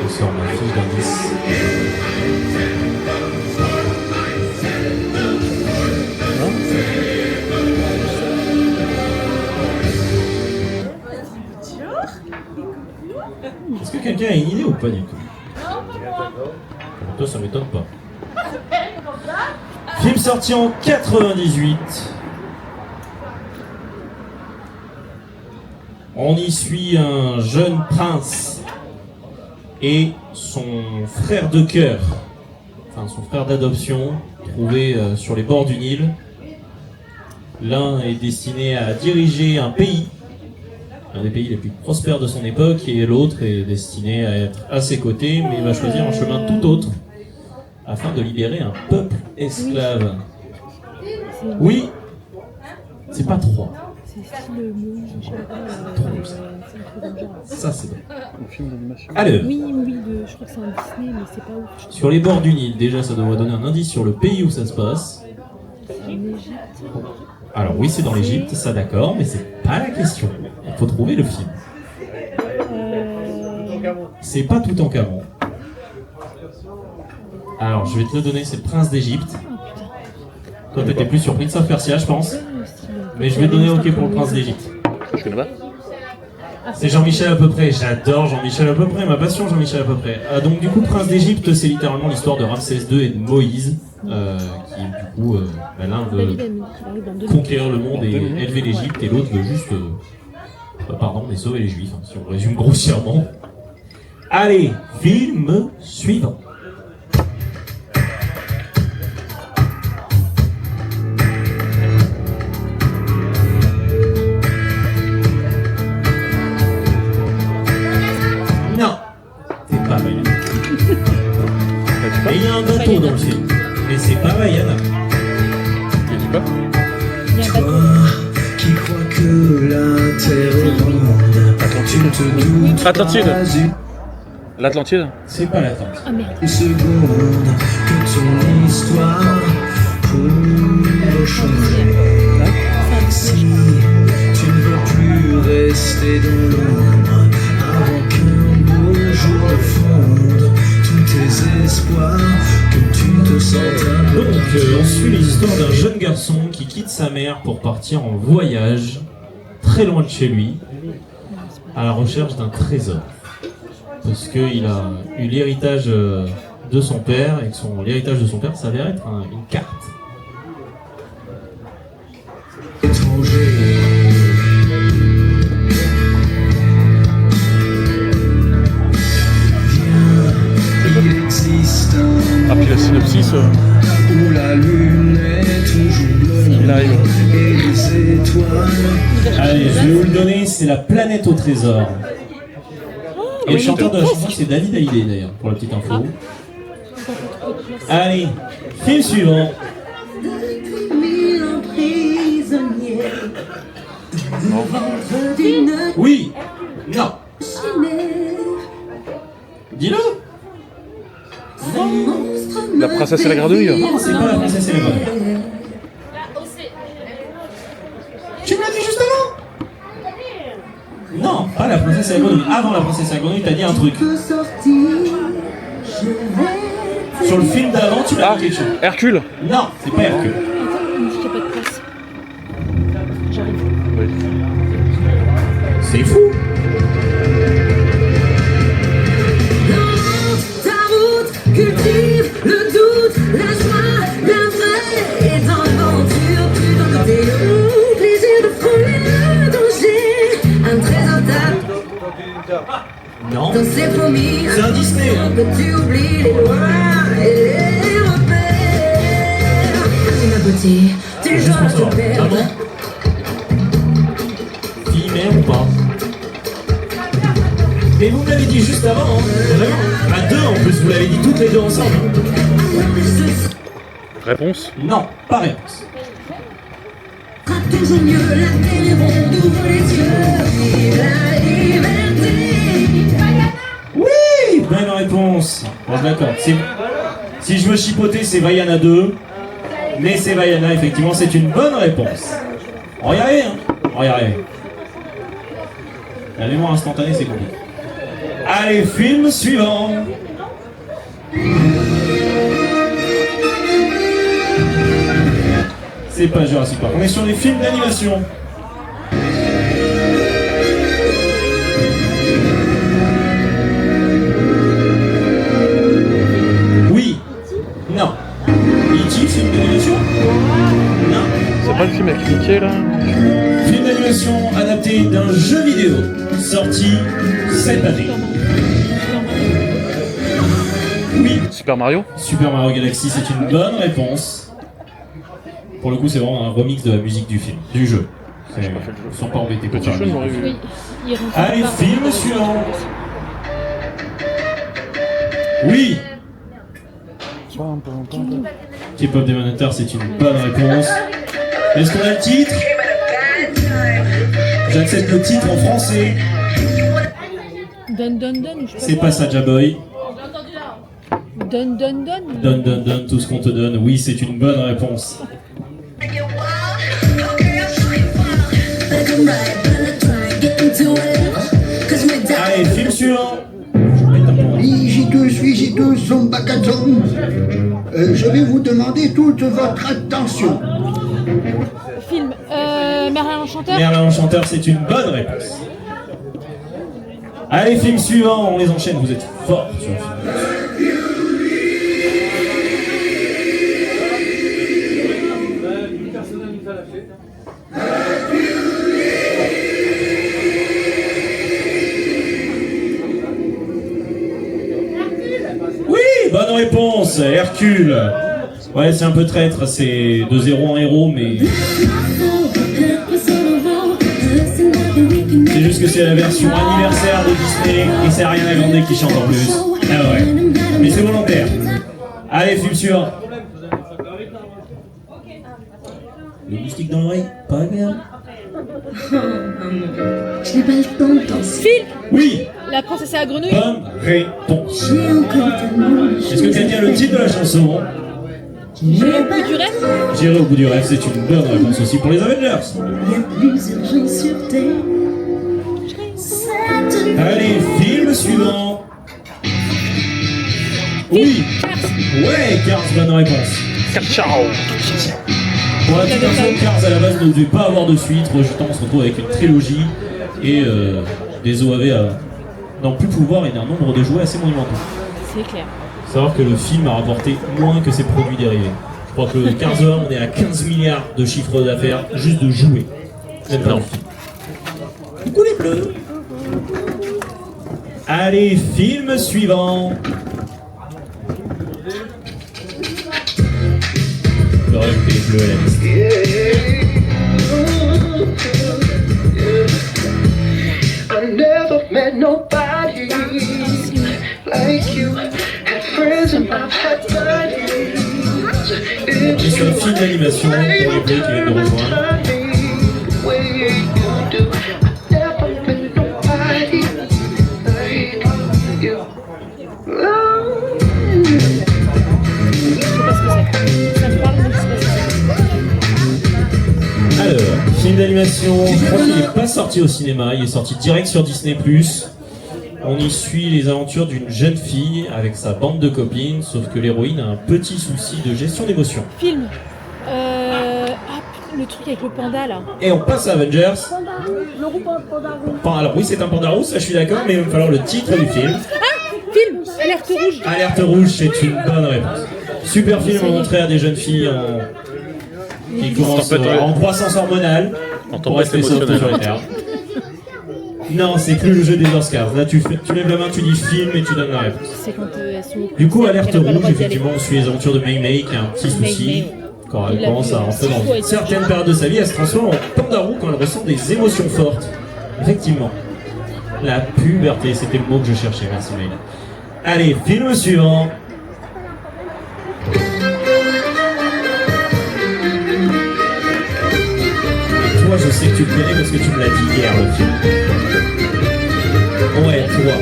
B: Je sors ma fiche d'indice. Est-ce que quelqu'un a une idée ou pas du tout? Toi, ça m'étonne pas. Film sorti en 98. On y suit un jeune prince et son frère de cœur, enfin son frère d'adoption, trouvé sur les bords du Nil. L'un est destiné à diriger un pays, un des pays les plus prospères de son époque, et l'autre est destiné à être à ses côtés, mais il va choisir un chemin tout autre afin de libérer un peuple esclave. Oui, c'est pas 3.
D: C'est style Moïse, je sais pas. C'est un truc comme genre.
B: Ça c'est bon.
A: Un film d'animation.
B: Alors,
D: Oui, je crois que c'est un Disney, mais c'est pas ouf.
B: sur les bords du Nil, déjà ça devrait donner un indice sur le pays où ça se passe.
D: En Égypte.
B: Alors oui, c'est dans l'Égypte, ça d'accord, mais c'est pas la question. Il faut trouver le film. C'est pas tout en Cameroun. Alors, je vais te le donner, c'est le prince d'Égypte. Toi, t'étais plus sur Prince of Persia, je pense. Mais je vais donner OK pour le prince d'Égypte.
A: Je connais pas.
B: C'est Jean-Michel à peu près. J'adore Jean-Michel à peu près. Ma passion, Jean-Michel à peu près. Ah, donc du coup, prince d'Égypte, c'est littéralement l'histoire de Ramsès II et de Moïse. qui du coup, l'un veut conquérir le monde et élever l'Égypte, et l'autre veut juste, pardon, mais sauver les Juifs, hein, si on résume grossièrement. Allez, film suivant. Non, c'est pas Vaiana. Mais il y a un bateau dans le film. Mais c'est pas Vaiana.
A: Tu dis pas?
H: Toi qui crois que la terre est ronde, tu te doutes
A: Atlantide.
H: pas
A: L'Atlantide?
B: C'est pas l'Atlantide.
D: Ah merde.
H: une seconde que ton histoire pourrait changer. Si tu ne veux plus rester dans l'ombre avant qu'un beau jour fonde tous tes espoirs, que tu te sentes un peu.
B: Donc, on suit l'histoire d'un jeune garçon qui quitte sa mère pour partir en voyage, très loin de chez lui, à la recherche d'un trésor. Parce qu'il a eu l'héritage de son père, et que l'héritage de son père s'avère être une carte.
H: Étranger. Viens, il existe un
A: Ah, puis la synopsis,
H: où la lune est toujours bleue
A: il arrive.
H: et les étoiles.
B: Allez, je vais vous le donner, c'est La planète au trésor. Et le chanteur de la chanson, c'est David Hallyday d'ailleurs, pour la petite info. Allez, film suivant.
E: Depuis 1000 ans prisonnier, du ventre d'une
B: Oui, non,
E: chimère,
B: dis-le.
E: ce monstre
A: La princesse et la grenouille.
B: Non, c'est pas La princesse et la grenouille. Tu me l'as dit juste avant. Non, pas La princesse et la grenouille. Avant La princesse et la grenouille, t'as dit un truc.
E: peut sortir, je vais
B: Sur le film d'avant, tu m'as
A: Ah,
B: dit quelque chose.
A: Hercule.
B: Non, c'est pas Hercule.
D: Attends, il me dit qu'il n'y a pas de place. J'arrive.
A: Oui.
B: C'est fou.
E: dans ta route, cultive le doute, la joie, la vraie et dans l'aventure, plus dans le déroute, plaisir de frôler le danger, un trésor tape
B: Non.
E: dans ses promis,
B: C'est un Disney. Hein.
E: que tu oublies les lois et les repères. Ma beauté, tu
B: Juste pour
E: dois
B: savoir.
E: te perdre.
B: Maman. Fille, mère ou pas? Mais vous me l'avez dit juste avant, hein. Vraiment. À deux en plus, vous l'avez dit toutes les deux ensemble.
A: Réponse?
B: Non, pas réponse.
E: Sera toujours mieux, la terre est ronde, ouvre les yeux, vive la liberté.
B: Oui, bonne réponse. Bon, d'accord. Si je veux chipoter, c'est Vaiana 2. Mais c'est Vaiana, effectivement, c'est une bonne réponse. On va y arriver, hein. On va y arriver. La mémoire instantanée, c'est compliqué. Allez, film suivant. C'est pas Jurassic Park. On est sur les films d'animation. Oui. Non. E.T., film d'animation? Non.
A: C'est pas le film avec Mickey là?
B: Film d'animation adapté d'un jeu vidéo sorti cette année. Oui.
A: Super Mario?
B: Super Mario Galaxy, c'est une bonne réponse. Pour le coup, c'est vraiment un remix de la musique du film, du jeu. Ils sont pas embêtés pour
A: Petit
B: ça.
A: jeu, on aurait vu.
D: Oui, il rentre
B: Allez,
D: pas.
B: film suivant. Oui. K-pop Demon Hunter, c'est une bonne réponse. Est-ce qu'on a le titre? J'accepte le titre en français.
D: Donne, donne, donne. Je sais
B: C'est
D: quoi.
B: pas Saja Boy.
D: Donne, donne, donne.
B: Donne, donne, donne tout ce qu'on te donne. Oui, c'est une bonne réponse. Allez, film suivant.
I: Jitou, Zombakatom. Je vais vous demander toute votre attention.
D: Film. Merlin l'Enchanteur.
B: Merlin l'Enchanteur, c'est une bonne réponse. Allez, film suivant, on les enchaîne, vous êtes forts sur le film. réponse, Hercule. Ouais, c'est un peu traître, c'est de zéro en héros, mais... C'est juste que c'est la version anniversaire de Disney, et c'est Ariana Grande qui chante en plus. Ah ouais. Mais c'est volontaire. Allez, film suivant. Le moustique dans l'oreille, pas bien.
E: Je n'ai pas le temps de penser.
G: Phil,
B: Oui,
G: la princesse à la grenouille.
B: bonne réponse.
E: J'ai encore tellement de
B: Est-ce que quelqu'un a le titre de la chanson?
G: J'irai au bout du rêve.
B: J'irai au bout du rêve, c'est une bonne réponse aussi pour les Avengers.
E: Il y a plus urgent sur terre. Cette
B: Allez, film suivant. Oui. Ouais, Cars, bonne réponse. Pour la petite info, Cars à la base ne devait pas avoir de suite. Rejetant, on se retrouve avec une trilogie et des OAV n'ont plus pouvoir et un nombre de jouets assez monumentaux.
G: C'est clair.
B: Faut savoir que le film a rapporté moins que ses produits dérivés. Je crois que le Cars 1, on est à 15 milliards de chiffre d'affaires juste de jouets. C'est énorme. Coucou les bleus. Allez, film suivant. Le rêve des bleus à la liste.
H: I never met nobody like you. Had friends and I've had buddies.
B: On est sur un film d'animation pour les bleus qui viennent de rejoindre.
G: Ça me parle, mais je sais pas ce que c'est.
B: Alors, film d'animation, je crois qu'il n'est pas sorti au cinéma, il est sorti direct sur Disney+. On y suit les aventures d'une jeune fille avec sa bande de copines, sauf que l'héroïne a un petit souci de gestion d'émotions.
G: Film. Le truc avec le panda là.
B: Et on passe à Avengers. Alors oui, c'est un panda rouge, ça je suis d'accord, mais il va me falloir le titre du film.
G: Film. Alerte rouge.
B: Alerte rouge, c'est une bonne réponse. Super film à montrer à des jeunes filles qui commencent en croissance hormonale. Pour rester autoritaire. Non, c'est plus le jeu des Oscars. Là, tu lèves la main, tu dis film et tu donnes la réponse.
G: C'est quand elles sont.
B: Du coup, alerte
G: qu'elle a pas le
B: rouge,
G: droit d'y aller.
B: effectivement, on suit les aventures de Mei Mei qui a un petit souci.
G: Mei.
B: Quand elle
G: Il l'a
B: commence
G: vu,
B: à rentrer dans
G: ouais,
B: une certaine période de sa vie, elle se transforme en panda roux quand elle ressent des émotions fortes. Effectivement. La puberté, c'était le mot que je cherchais, merci Maïla. Allez, film suivant. Et toi, je sais que tu le connais parce que tu me l'as dit hier, le film. Ouais, toi.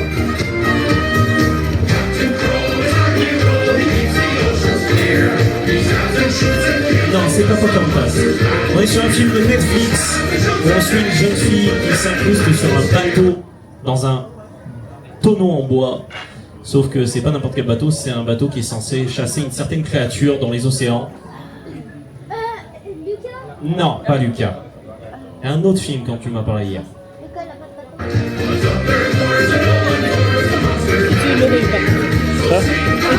B: Non, c'est pas Pocahontas. On est sur un film de Netflix où on suit une jeune fille qui s'incruste sur un bateau dans un tonneau en bois. Sauf que c'est pas n'importe quel bateau, c'est un bateau qui est censé chasser une certaine créature dans les océans. Non, pas Lucas. Un autre film quand tu m'as parlé hier.
G: Et Dieu, il l'aurait eu pas. Et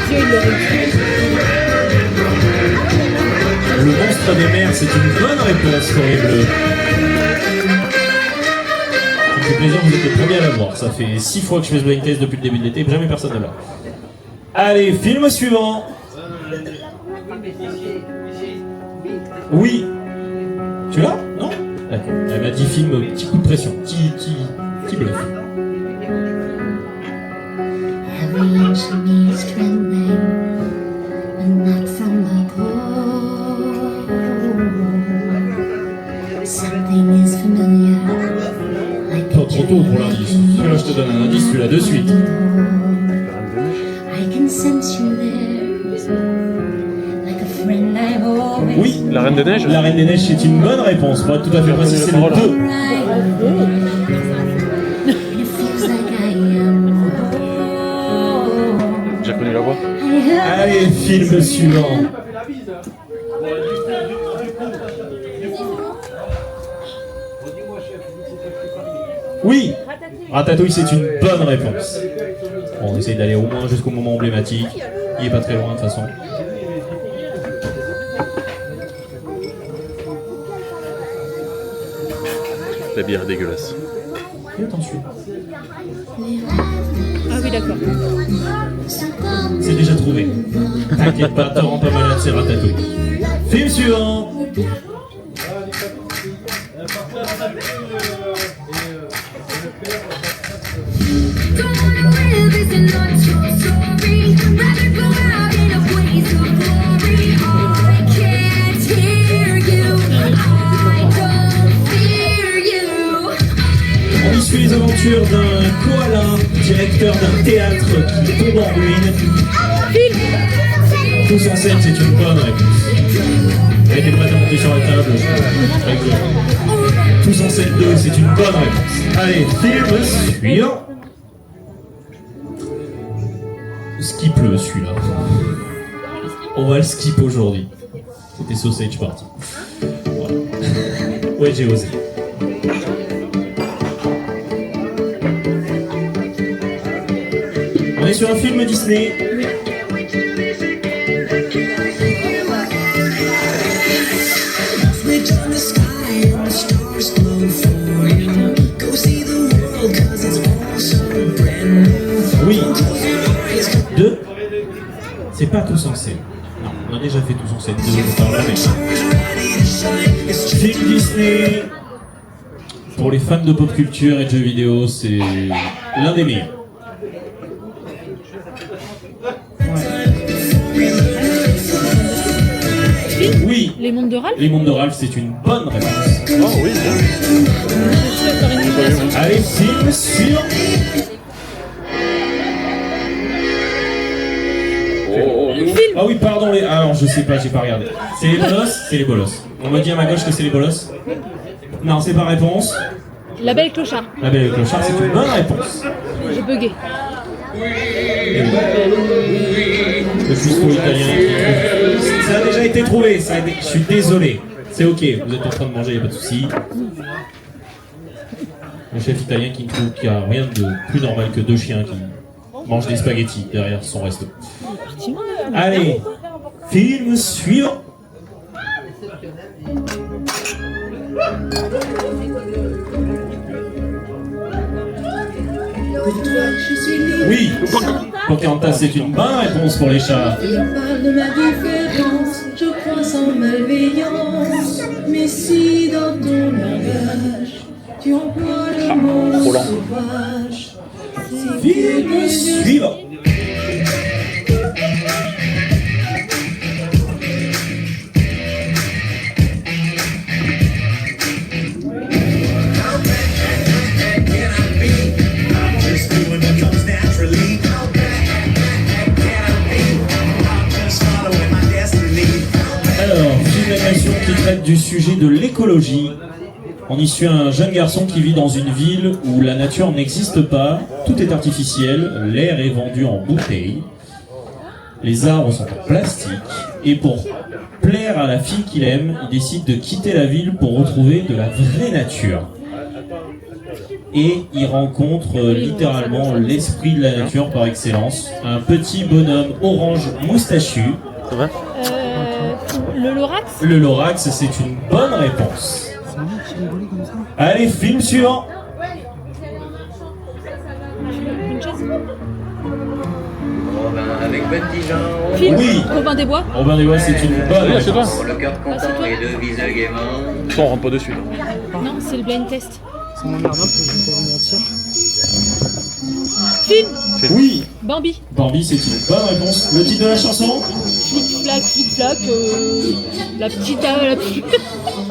G: Dieu, il l'aurait eu.
B: Le monstre des mers, c'est une bonne réponse, horrible. Ça me fait plaisir, vous êtes les premiers à la voir. Ça fait 6 fois que je fais ce blind test depuis le début de l'été, et jamais personne ne l'a. Allez, film suivant. Oui. Tu l'as? Non? D'accord. Elle m'a dit film, petit coup de pression, petit bluff.
E: every inch of me is trembling, but not from the cold. Something is familiar, like
B: Pas trop tôt pour l'indice. Celui-là, je te donne un indice, tu l'as de suite.
E: I can sense you there, like a friend I've always
B: Oui.
A: La Reine des Neiges.
B: La Reine des Neiges, c'est une bonne réponse. Pour être tout à fait précis, c'est le 2.
E: and it feels like I am home.
A: J'ai connu la voix.
E: I have
B: Allez, film suivant. Oui, Ratatouille, c'est une bonne réponse. Bon, on essaye d'aller au moins jusqu'au moment emblématique. Il est pas très loin de toute façon.
A: La bière est dégueulasse.
B: Fais attention.
G: Ah oui, d'accord.
B: C'est déjà trouvé. T'inquiète pas, te rends pas malade, c'est Ratatouille. Film suivant. On y suit les aventures d'un koala, directeur d'un théâtre qui tombe en ruine. Tous en scène, c'est une bonne réponse. Elle était prête à monter sur la table. Tous en scène 2, c'est une bonne réponse. Allez, film suivant. Skip le celui-là. On va le skip aujourd'hui. C'était Sausage Party. Voilà. Ouais, j'ai osé. On est sur un film Disney. Oui. 2. C'est pas Tous en scène. Non, on a déjà fait Tous en scène 2. Film Disney. Pour les fans de pop culture et de jeux vidéo, c'est l'un des meilleurs. Oui.
D: Les mondes de Ralph.
B: Les mondes de Ralph, c'est une bonne réponse.
A: Oh oui, bien.
B: Allez, film suivant. Ah oui, pardon, alors je sais pas, j'ai pas regardé. C'est les bolosses. C'est les bolosses. On me dit à ma gauche que c'est les bolosses. Non, c'est pas réponse.
D: La Belle et le Clochard.
B: La Belle et le Clochard, c'est une bonne réponse.
D: J'ai bugué.
B: Le cuistot italien. Ça a déjà été trouvé, je suis désolé. C'est ok, vous êtes en train de manger, y a pas de souci. Le chef italien qui trouve qu'il n'y a rien de plus normal que 2 chiens qui mangent des spaghettis derrière son resto. Allez, film suivant. Oui, Pocahontas, c'est une bonne réponse pour les chats.
F: Il parle de ma différence, je crois sans malveillance. Mais si dans ton langage, tu emploies le mot sauvage.
B: Film suivant. Qui traite du sujet de l'écologie. On y suit un jeune garçon qui vit dans une ville où la nature n'existe pas, tout est artificiel, l'air est vendu en bouteilles, les arbres sont en plastique, et pour plaire à la fille qu'il aime, il décide de quitter la ville pour retrouver de la vraie nature. Et il rencontre littéralement l'esprit de la nature par excellence, un petit bonhomme orange moustachu.
A: Ça va ?
D: Le Lorax.
B: Le Lorax, c'est une bonne réponse. Allez, film suivant.
J: Avec Petit Jean.
D: Film.
B: Oui.
D: Robin des Bois.
B: Robin des Bois, c'est une bonne
A: Oui, c'est toi.
B: réponse.
J: Pour le cœur content et deux viseux gaiement.
A: Ça, on rentre pas dessus.
D: Non, c'est le blind test.
G: C'est mon emmerdant que je vais pas vous mentir.
D: Film.
B: Oui.
D: Bambi.
B: Bambi, c'est une bonne réponse. Le titre de la chanson?
D: Flic flac, la petite la pluie.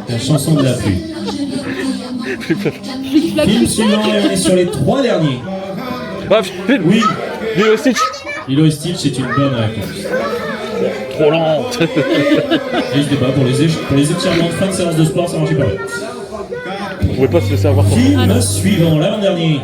B: La chanson de la pluie.
D: Flic flac.
B: Film suivant, et on est sur les 3 derniers.
A: Ah, film.
B: Oui.
A: Lilo et Stitch.
B: Lilo et Stitch, c'est une bonne réponse.
A: Trop lente.
B: N'hésitez pas, pour les étirements de fin de séance de sport, ça marchait pas mal.
A: On pouvait pas se laisser avoir.
B: Film suivant, l'avant-dernier.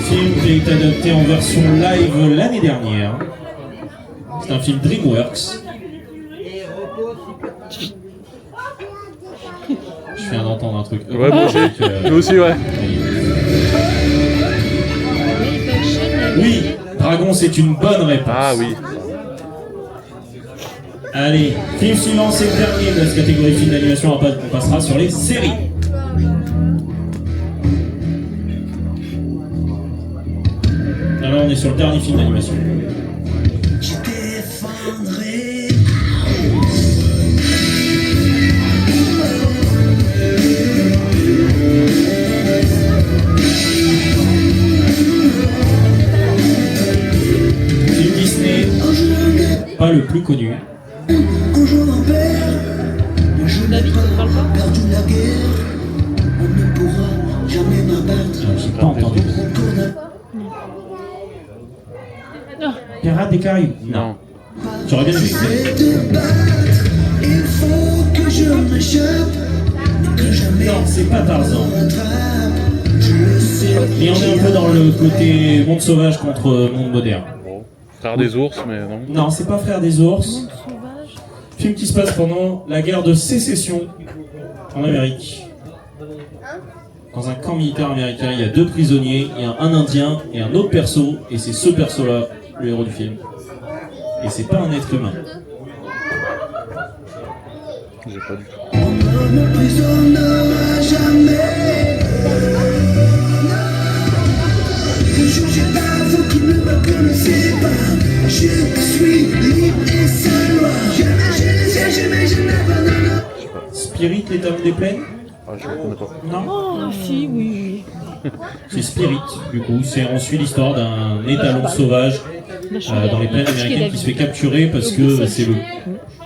B: Film qui a été adapté en version live l'année dernière. C'est un film DreamWorks. Je viens d'entendre un truc.
A: Ouais, moi aussi. Nous aussi, ouais.
B: Oui, Dragon, c'est une bonne réponse.
A: Ah oui.
B: Allez, film suivant, c'est le dernier de cette catégorie film d'animation. On passera sur les séries. Alors on est sur le dernier film d'animation. Film Disney, pas le plus connu.
F: Bonjour mon père, ne joue pas, perdu la guerre, on ne pourra jamais m'abattre.
B: J'ai pas entendu. Pirates des Caraïbes.
A: Non.
B: J'aurais bien aimé.
F: Il faut que je m'échappe, que jamais
B: Non, c'est pas Tarzan.
F: je le sais.
B: Et on est un peu dans le côté monde sauvage contre monde moderne.
A: Bon. Frère des ours, mais non.
B: Non, c'est pas Frères des ours. Film qui se passe pendant la guerre de sécession en Amérique. Dans un camp militaire américain, il y a 2 prisonniers, il y a un Indien et un autre perso, et c'est ce perso-là, le héros du film. Et c'est pas un être humain.
A: J'ai pas du tout.
F: On n'emprisonnera jamais. Ne jugez pas, vous qui ne me connaissez pas. Je suis libre et sans loi. Jamais je n'abandonne.
B: Spirit, les Dames des Plaines?
A: Ah, je le connais pas.
B: Non.
G: Ah, si, oui.
B: C'est Spirit, du coup. On suit l'histoire d'un étalon sauvage dans les plaines américaines qui se fait capturer parce que c'est le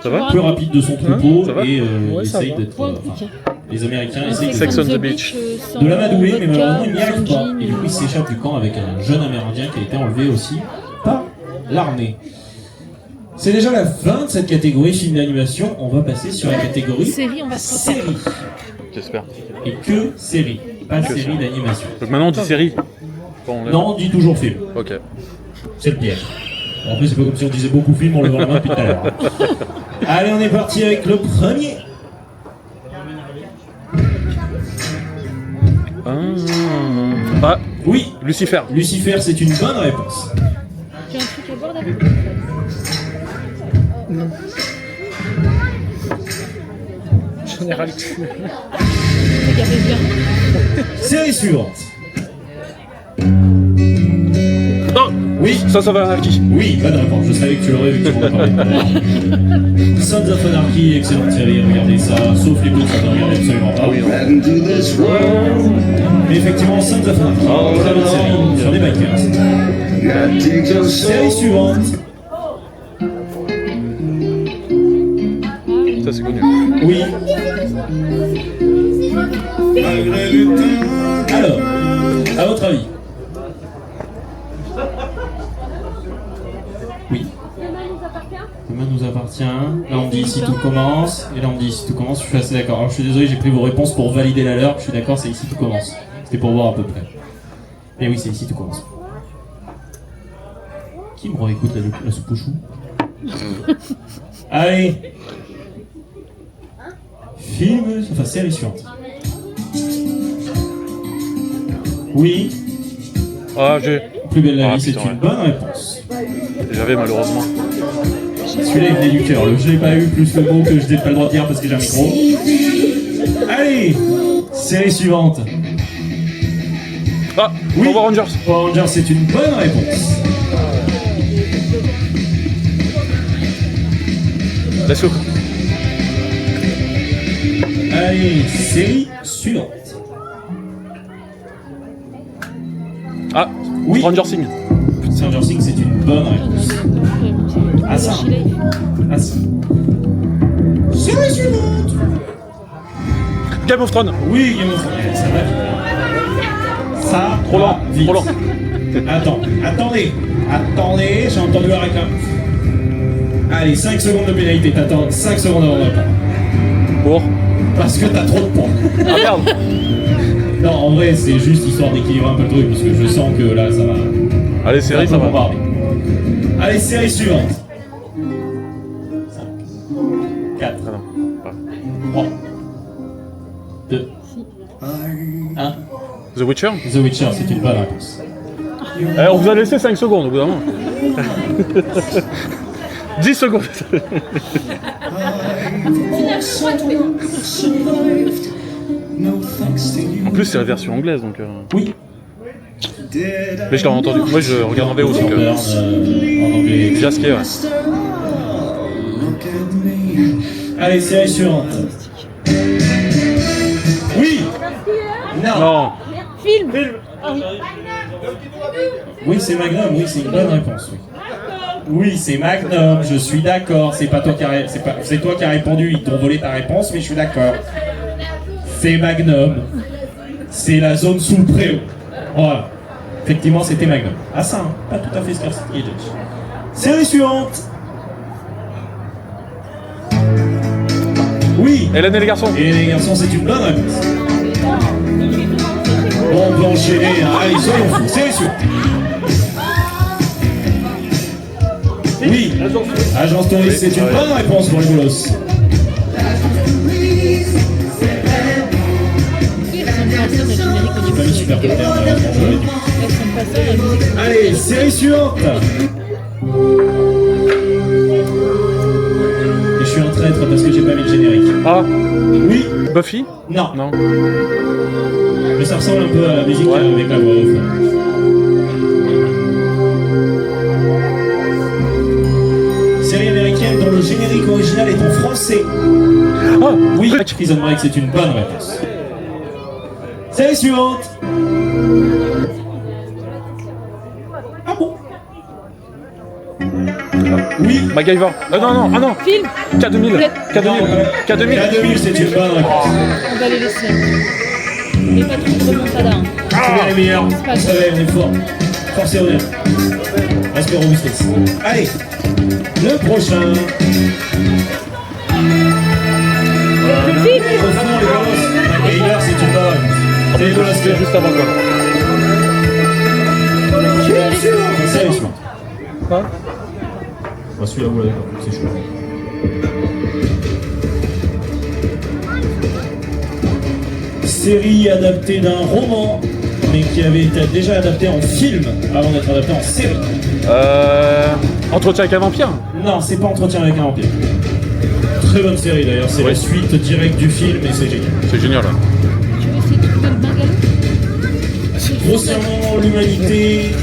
A: Ça va
B: plus rapide de son troupeau
A: Ça va
B: et
G: Ouais, ça
B: essaye
G: va.
B: d'être. Les Américains essayent
A: Sex on the Beach.
B: de l'amadouer, mais malheureusement il n'y arrive pas. Et du coup il s'échappe du camp avec un jeune Amérindien qui a été enlevé aussi par l'armée. C'est déjà la fin de cette catégorie film d'animation. On va passer sur la catégorie
G: Série, on va se refaire.
B: série.
A: J'espère.
B: Et que série, pas
A: Que
B: série
A: série.
B: d'animation.
A: Donc maintenant on dit série. Bon, là.
B: Non, on dit toujours film.
A: Ok.
B: C'est le piège. Bon, après, c'est pas comme si on disait beaucoup film en levant la main depuis tout à l'heure. Allez, on est parti avec le premier.
A: Ah,
B: Oui,
A: Lucifer.
B: Lucifer, c'est une bonne réponse.
G: Tu as un truc à boire, David?
K: J'en ai ras le cul.
G: Regardez bien.
B: Série suivante.
A: Non.
B: Oui,
A: Ça va Anarchy.
B: oui, bonne réponse. Je savais que tu l'aurais vu que tu m'en parlais. Sons of Anarchy, excellente série, regardez ça. Sauf les petits, ne regardez absolument pas.
A: Oui, non.
B: Mais effectivement, Sons of Anarchy, très bonne série sur les bikers. Série suivante.
A: Ça c'est connu.
B: Oui. Alors, à votre avis? Oui. Demain nous appartient. Là on dit ici tout commence. Et là on dit ici tout commence. Je suis assez d'accord. Alors je suis désolé, j'ai pris vos réponses pour valider la leur. Je suis d'accord, c'est ici tout commence. C'était pour voir à peu près. Mais oui, c'est ici tout commence. Qui me réécoute la soupe au chou? Allez. Film, enfin série suivante. Oui.
A: Ah, j'ai.
B: Plus belle la
A: Ah,
B: vie, c'est
A: putain,
B: une bonne réponse.
A: J'avais malheureusement.
B: Celui-là il venait du cœur. Je l'ai pas eu plus le mot que je n'ai pas le droit de dire parce que j'ai un micro. Allez, série suivante.
A: Ah,
B: Oui.
A: Power Rangers.
B: Power Rangers, c'est une bonne réponse.
A: Let's go.
B: Allez, série suivante.
A: Ah,
B: Oui.
A: Stranger Things.
B: Stranger Things, c'est une bonne réponse. Ah ça. Ah ça. Série suivante.
A: Game of Thrones.
B: Oui, Game of Thrones. Ça va vite. Ça
A: Trop lent,
B: va vite.
A: trop lent.
B: Attendez, j'ai entendu la réclame. Allez, 5 secondes de pénalité, t'attends 5 secondes avant de répondre.
A: Pour.
B: Parce que t'as trop de points.
A: Ah merde.
B: Non, en vrai, c'est juste histoire d'équilibrer un peu le truc, parce que je sens que là, ça va.
A: Allez, série, ça va.
B: Allez, série suivante. 5, 4, 3, 2, 1.
A: The Witcher.
B: The Witcher, c'est une bonne réponse.
A: On vous a laissé 5 secondes au bout d'un moment. 10 secondes. En plus, c'est la version anglaise, donc...
B: Oui.
A: Mais je l'ai entendu. Moi, je regarde en VO, donc...
B: en anglais.
A: Jasquet, ouais.
B: Allez, série suivante. Oui. Non.
A: Non.
G: Film.
B: Oui, c'est Magnum, oui, c'est une bonne réponse. Oui, oui c'est Magnum, je suis d'accord. C'est pas toi qui a, c'est toi qui as répondu, ils t'ont volé ta réponse, mais je suis d'accord. C'est Magnum. C'est la zone sous le préau. Voilà. Effectivement, c'était Magnum. Ah ça, hein, pas tout à fait Starsky et Hutch. Série suivante. Oui.
A: Hélène et les garçons.
B: Et les garçons, c'est une bonne réponse. Bon, on peut enchaîner. Hein. Allez, soyons fous. Série suivante. Oui. Agence Touriste, c'est une bonne réponse pour les bolos. J'ai pas mis super côté, malheureusement, j'aurais dû. Allez, série suivante. Et je suis un traître parce que j'ai pas mis le générique.
A: Ah.
B: Oui.
A: Buffy?
B: Non.
A: Non.
B: Mais ça ressemble un peu à la musique avec la voix off. Série américaine dont le générique original est en français.
A: Ah.
B: Oui. Prison Break, c'est une bonne réponse. Série suivante. Ah bon? Oui.
A: MacGyver. Non. Ah non.
G: Film.
A: K2000.
B: K2000, c'est une bonne réponse.
G: On va les laisser. Mais pas trop de remontada.
B: C'est bien les meilleurs. Vous savez, on est fort. Force et honneur. Respect robustesse. Allez. Le prochain.
G: Le film.
B: Au fond, les bolos. MacGyver, c'est une bonne. C'est les bolos.
A: C'est juste avant quoi.
B: Série suivante.
A: Quoi?
B: Bah celui-là, vous l'avez pas, c'est chaud. Série adaptée d'un roman, mais qui avait été déjà adapté en film avant d'être adapté en série.
A: Entretien avec un vampire?
B: Non, c'est pas Entretien avec un vampire. Très bonne série d'ailleurs, c'est la suite directe du film et c'est génial.
A: C'est génial là.
G: Tu veux essayer de trouver le bungalow?
B: Grossièrement, l'humanité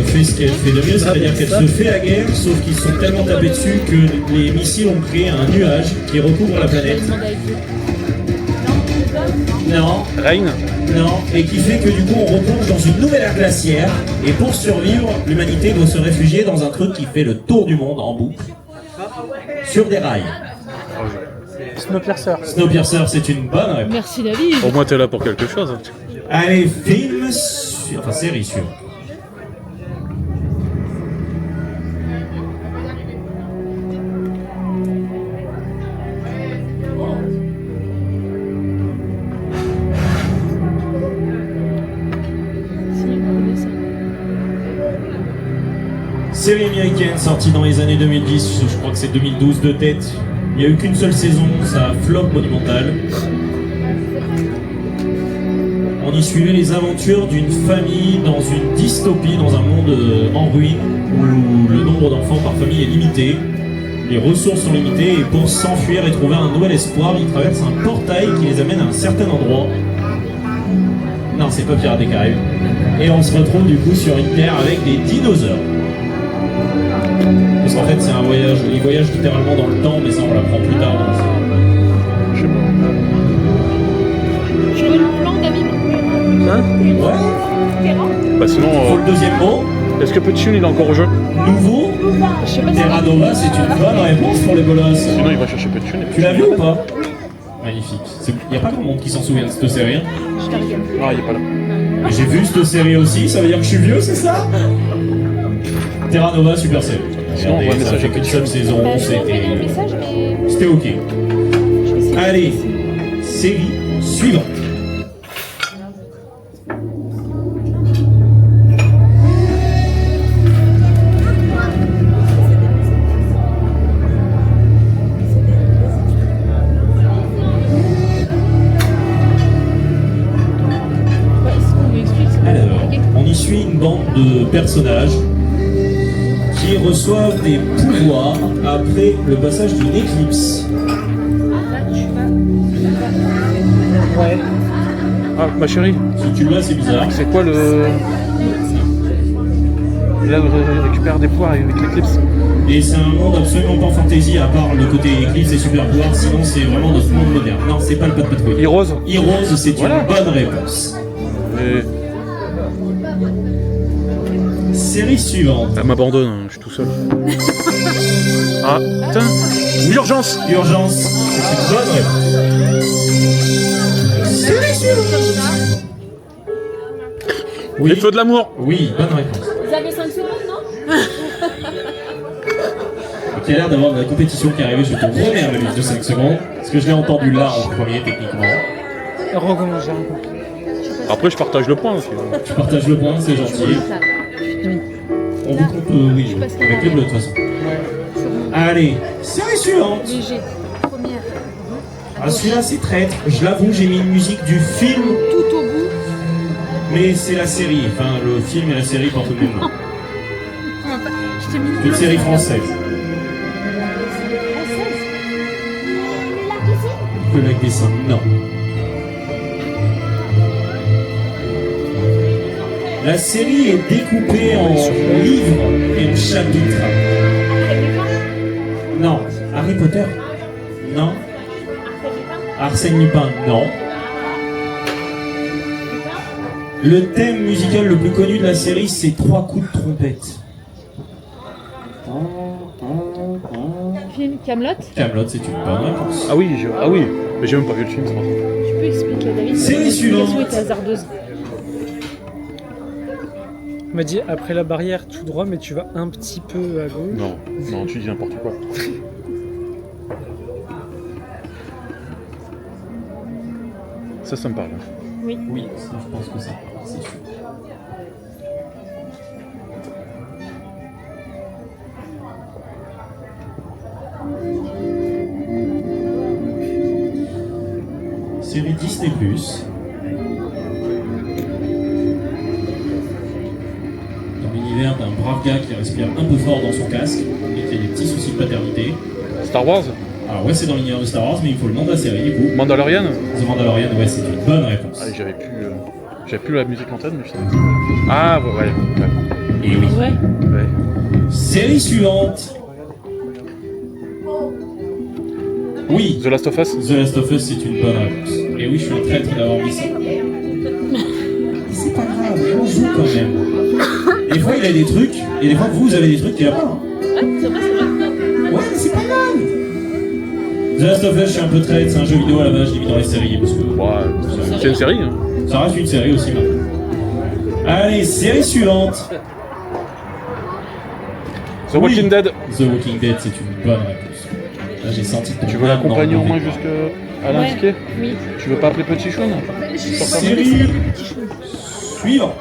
B: fait ce qu'elle fait de mieux, c'est-à-dire qu'elle se fait la guerre, sauf qu'ils se sont tellement tapés dessus que les missiles ont créé un nuage qui recouvre la planète. Non.
A: Rain?
B: Non. Et qui fait que du coup on replonge dans une nouvelle ère glaciaire, et pour survivre, l'humanité doit se réfugier dans un truc qui fait le tour du monde en boucle, sur des rails.
K: Snowpiercer.
B: Snowpiercer, c'est une bonne réponse.
G: Merci David.
A: Au moins t'es là pour quelque chose.
B: Allez, enfin série suivante. Série américaine sortie dans les années 2010, je crois que c'est 2012 de tête. Il n'y a eu qu'une seule saison, ça a flop monumental. On y suivait les aventures d'une famille dans une dystopie, dans un monde en ruine, où le nombre d'enfants par famille est limité, les ressources sont limitées, et pour s'enfuir et trouver un nouvel espoir, ils traversent un portail qui les amène à un certain endroit. Non, c'est pas Pirates des Caraïbes. Et on se retrouve du coup sur une terre avec des dinosaures. Parce qu'en fait c'est un voyage, ils voyagent littéralement dans le temps, mais ça on l'apprend plus tard dans la série.
A: Je sais pas.
G: Tu veux le plan, David?
B: Ouais.
A: Bah sinon...
B: Faut le deuxième mot.
A: Est-ce que Petit il est encore au jeu?
B: Nouveau.
G: Je sais pas si
B: Terra Nova, c'est une bonne réponse pour les bolos.
A: Sinon il va chercher Petit.
B: Tu l'as vu ou pas? Magnifique. Il n'y a pas grand monde qui s'en souvient de cette série.
G: je te regarde.
A: Ah, il est pas là.
B: J'ai vu cette série aussi, ça veut dire que je suis vieux, c'est ça? Terra Nova, super série.
A: Sinon, on voit un
B: ça
A: message
B: fait qu'une seule saison,
G: Bah, je vais envoyer un message, mais
B: c'était ok.
G: je vais essayer.
B: Allez, série suivante.
G: Ouais, est-ce qu'on m'explique?
B: Alors, on y suit une bande de personnages qui qui reçoivent des pouvoirs après le passage d'une éclipse.
K: Ouais.
A: Ah, ma chérie.
B: Si tu l'as, c'est bizarre.
A: C'est quoi le... Là, on récupère des pouvoirs avec l'éclipse.
B: Et c'est un monde absolument pas fantasy, à part le côté éclipse et super pouvoir, sinon c'est vraiment notre monde moderne. Non, c'est pas le pas de patrouille.
A: Heroes.
B: Heroes, c'est
A: Voilà.
B: une bonne réponse.
A: Et...
B: Série suivante.
A: Elle m'abandonne, hein, je suis tout seul. Ah, putain. Urgence.
B: Urgence, c'est une bonne réponse. Série suivante. Oui.
A: Les feux de l'amour.
B: Oui, bonne réponse.
C: Vous avez 5 secondes, non?
B: Qui a l'air d'avoir de la compétition qui est arrivée, je te promets à la liste de 5 secondes, parce que je l'ai entendu là en premier techniquement.
K: Recommence, j'ai rien compris.
A: Après, je partage le point. Aussi.
B: Tu partages le point, c'est gentil. On vous compte, oui, avec les bleus de toute façon. Allez, série suivante.
C: Léger. Première.
B: Ah, celui-là c'est traître, je l'avoue, j'ai mis une musique du film,
C: Tout au bout.
B: mais c'est la série, enfin le film et la série portent le même nom.
C: Je t'ai mis
B: Une série française. Le lac des Saints, non. La série est découpée en livres et en chapitres. Non. Harry Potter? Non. Arsène Lupin? Non. Le thème musical le plus connu de la série, c'est 3 coups de trompette.
D: Film Camelot.
B: Camelot, c'est une bonne réponse.
A: Ah oui, mais j'ai même pas vu le film, c'est pour ça.
D: Tu peux expliquer, David?
B: Série suivante.
D: La était hasardeuse.
K: On m'a dit après la barrière tout droit, mais tu vas un petit peu à gauche.
A: Non, non, tu dis n'importe quoi. Ça me parle.
D: Oui.
B: Oui, ça, je pense que ça, c'est sûr. Série Disney+. Dans l'univers d'un brave gars qui respire un peu fort dans son casque et qui a des petits soucis de paternité.
A: Star Wars.
B: Alors ouais, c'est dans l'univers de Star Wars, mais il faut le nom de la série du coup.
A: Mandalorian.
B: The Mandalorian, ouais, c'est une bonne réponse.
A: Ah, j'avais plus la musique en tête, mais finalement. Ah, ouais.
B: Et oui.
D: Ouais.
A: Ouais.
B: Série suivante. Oui.
A: The Last of Us.
B: The Last of Us, c'est une bonne réponse. Et oui, je suis un traître d'avoir mis ça. Mais c'est pas grave, on joue quand même. Des fois, il a des trucs, et des fois, vous avez des trucs qu'il n'y a pas.
C: Ouais, c'est vrai, c'est vrai.
B: Ouais, mais c'est pas mal. The Last of Us, je suis un peu traître, c'est un jeu vidéo à la base, je l'ai mis dans les séries parce que.
A: Ouais, c'est une série, hein.
B: Ça reste une série aussi, maintenant. Allez, série suivante.
A: The Walking Dead.
B: The Walking Dead, c'est une bonne réponse. Là, j'ai senti ton
A: Tu veux l'accompagner au moins
B: jusqu'à
A: jusqu'à l'indiquer?
D: Oui.
A: Tu veux pas appeler Petit Choun?
B: Série suivante.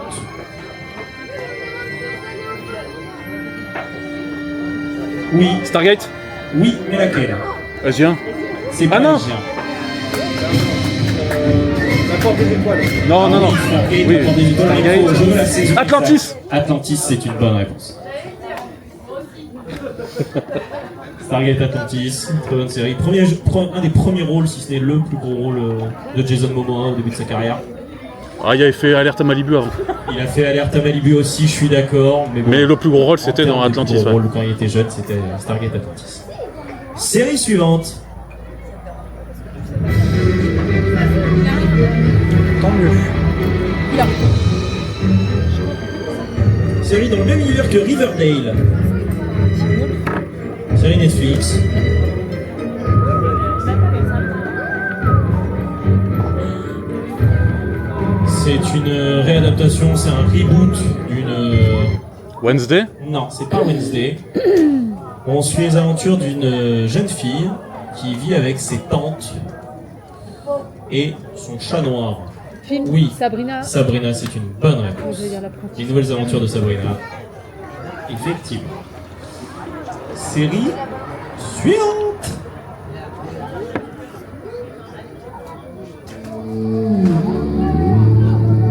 B: Oui.
A: Stargate?
B: Oui, mais laquelle?
A: Asien?
B: C'est pas
A: Ah non.
B: Asien.
A: Non.
B: Oui,
A: Oui.
B: Stargate. Je veux la saison
A: Atlantis.
B: exacte. Atlantis, c'est une bonne réponse. Stargate Atlantis, très bonne série. Un des premiers rôles, si ce n'est le plus gros rôle de Jason Momoa au début de sa carrière.
A: Ah, il avait fait Alerte à Malibu avant.
B: Il a fait Alerte à Malibu aussi, je suis d'accord. Mais, bon,
A: Mais le plus gros rôle, c'était
B: en
A: dans
B: termes de
A: Atlantis.
B: plus gros
A: Ouais.
B: rôle, quand il était jeune, c'était Stargate Atlantis. Série suivante.
K: Tant mieux.
B: Série dans le même univers que Riverdale. Série Netflix. C'est une réadaptation, c'est un reboot d'une...
A: Wednesday?
B: Non, c'est pas Wednesday. On suit les aventures d'une jeune fille qui vit avec ses tantes et son chat noir.
D: Film
B: Oui.
D: Sabrina.
B: Sabrina, c'est une bonne réponse.
D: Je vais dire l'apprenti.
B: Les nouvelles aventures de Sabrina. Effectivement. Série suivante.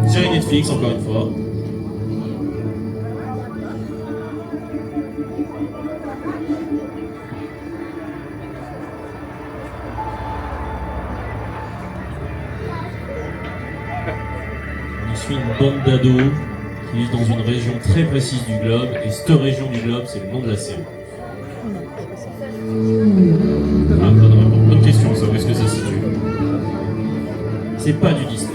B: Série Netflix, encore une fois. suit une bande d'ados qui vivent dans une région très précise du globe, et cette région du globe, c'est le nom de la série. Ah, bonne question, ça, où est-ce que ça se situe? C'est pas du Disney.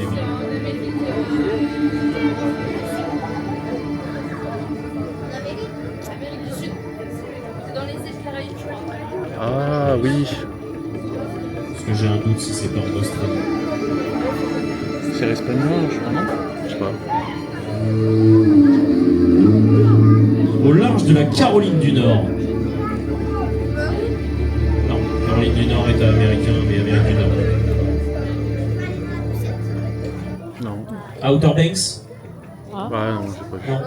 A: Ah oui.
B: Parce que j'ai un doute si c'est pas en Australie.
A: C'est espagnol, je crois, non? Je sais pas.
B: Au large de la Caroline du Nord. Non, Caroline du Nord est américain, mais Amérique du Nord.
A: Non.
B: Outer Banks?
A: Ah. Ouais, non, j'ai pas vu.
B: Non.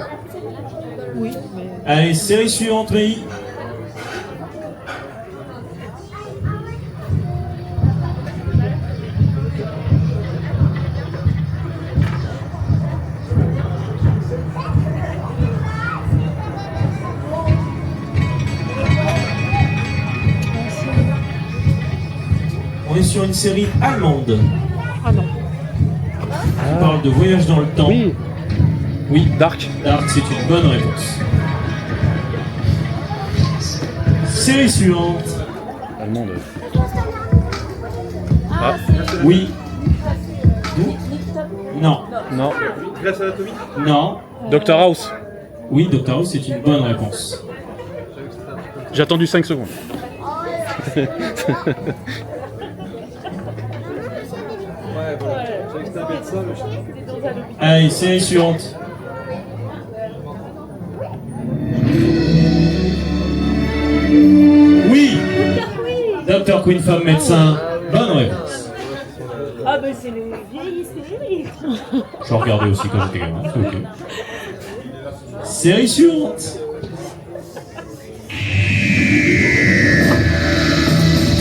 G: Oui, mais.
B: Allez, série suivante, oui. On est sur une série allemande.
G: Ah non.
B: On parle de voyage dans le temps.
A: Oui.
B: Oui.
A: Dark.
B: Dark, c'est une bonne réponse. Série suivante.
A: Allemande. Ah.
B: Oui. Non.
A: Non.
L: Grey's Anatomy?
B: Non.
A: Dr House.
B: Oui, Dr House, c'est une bonne réponse.
A: J'ai attendu 5 secondes.
L: Ouais, voilà. J'avais que c'était un médecin, mais je sais pas.
B: Allez, série suivante. Oui. Dr Queen, femme médecin. Bonne réponse.
C: Ah bah c'est le vieil série.
B: Je regardais aussi quand j'étais gamin, c'est ok. Série suivante.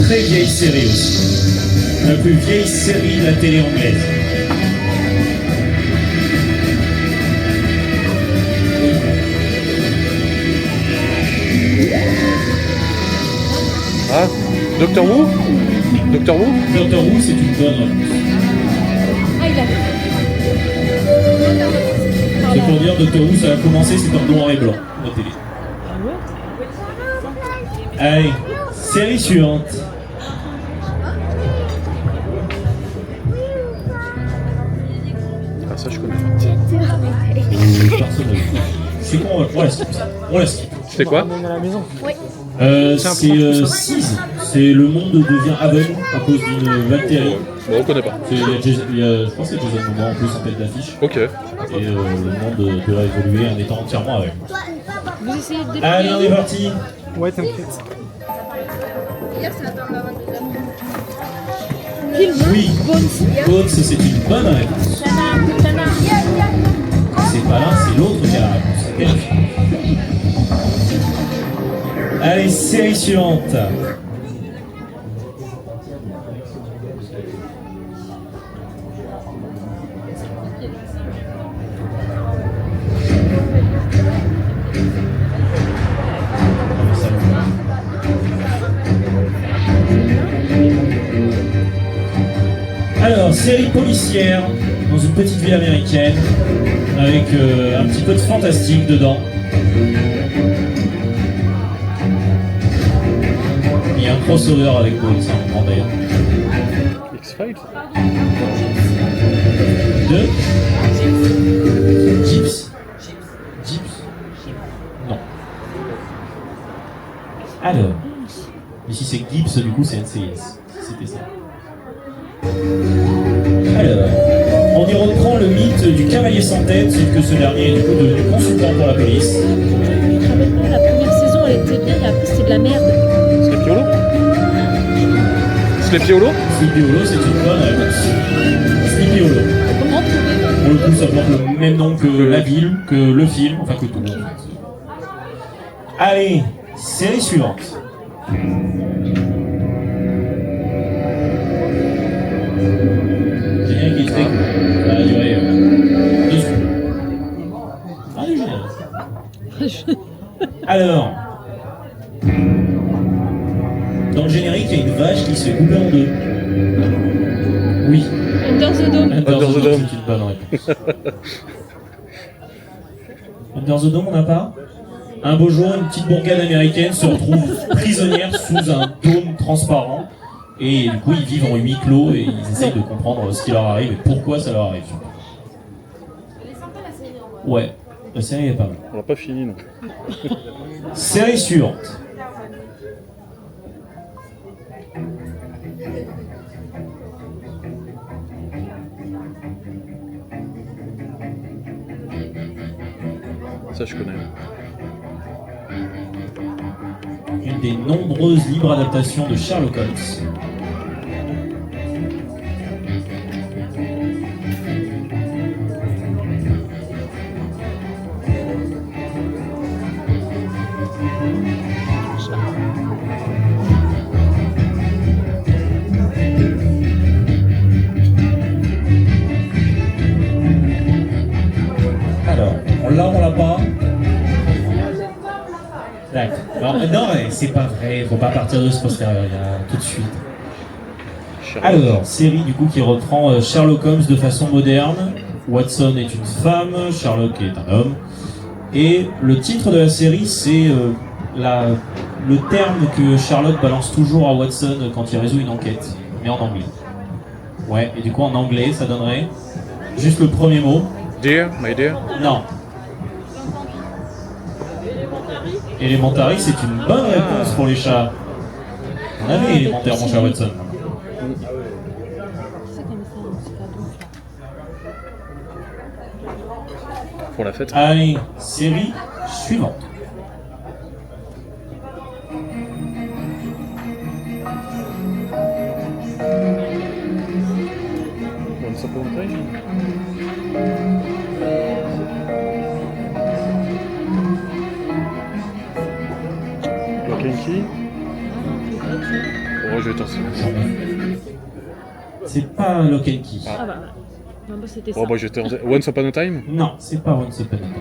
B: Très vieille série aussi. La plus vieille série de la télé anglaise.
A: Ah, Doctor Who? Doctor Who?
B: Doctor Who, c'est une bonne réponse.
C: Ah il a.
B: C'est pour dire Doctor Who, ça a commencé, c'est en noir et blanc, la télé. Allez, série suivante.
A: Ah, ça je connais pas.
B: Personne n'a vu. C'est quoi, on la skip. On la skip.
A: C'est quoi?
K: À la maison.
C: Oui.
B: C'est Seize. C'est le monde devient aveugle à cause d'une bactérie.
A: Bon, on connaît pas.
B: Je pense que c'est Jason Momoa en plus en tête d'affiche.
A: Ok.
B: Et le monde devra évoluer en étant entièrement aveugle.
C: Vous essayez de
B: Allez, on est parti.
K: Ouais, t'inquiète.
B: Oui. Bones, c'est une bonne réponse. C'est pas l'un, c'est l'autre qui a la réponse. C'est terrifiant. Allez, série suivante. Alors, série policière dans une petite ville américaine avec un petit peu de fantastique dedans. Il y a un crossover avec Bones à un moment d'ailleurs.
A: X-Files?
B: De Gibbs. Gibbs. Non. Alors, mais si c'est Gibbs, du coup c'est NCIS. C'était ça. Alors, on y reprend le mythe du cavalier sans tête, sauf que ce dernier est du coup devenu consultant pour la police.
D: Tu te rappelles pas, la première saison elle était bien et après c'était de la merde.
A: Sleepy Hollow? Sleepy Hollow?
B: Sleepy Hollow, c'est une bonne réponse. Sleepy Hollow.
D: Comment trouver?
B: Pour le coup, ça porte le même nom que la ville, que le film, enfin que tout. En fait. Allez, série suivante. Générique extrait, ça va durer 2 secondes. Ah, du générique. Alors, dans le générique, il y a une vache qui se coupe en deux. Oui.
D: Under the Dome.
B: Under
A: the Dome.
B: C'est une bonne réponse. Under the Dome, on n'a pas? Un beau jour, une petite bourgade américaine se retrouve prisonnière sous un dôme transparent. Et du coup, ils vivent en huis clos et ils essayent de comprendre ce qui leur arrive et pourquoi ça leur arrive. Ouais, la série est pas mal.
A: On l'a pas fini, non.
B: Série suivante.
A: Ça, je connais.
B: Une des nombreuses libres adaptations de Sherlock Holmes. Alors, on l'a, on l'a pas? D'accord. Non, mais c'est pas vrai, faut pas partir de ce postérieur-là, tout de suite. Alors, série du coup qui reprend Sherlock Holmes de façon moderne. Watson est une femme, Sherlock est un homme. Et le titre de la série, c'est le terme que Sherlock balance toujours à Watson quand il résout une enquête, mais en anglais. Ouais, et du coup en anglais, ça donnerait juste le premier mot.
A: Dear, my dear.
B: Non. Élémentary, c'est une bonne réponse pour les chats. On avait élémentaire, mon cher Watson.
A: Pour la fête.
B: Allez, série suivante.
A: Once Upon a Time. Lock and Key. Oh, je vais t'en
B: C'est pas Lock and Key.
D: Ah bah, non, bah c'était ça.
A: Oh, bah, je vais t'en Once Upon a Time.
B: Non, c'est pas Once Upon a Time.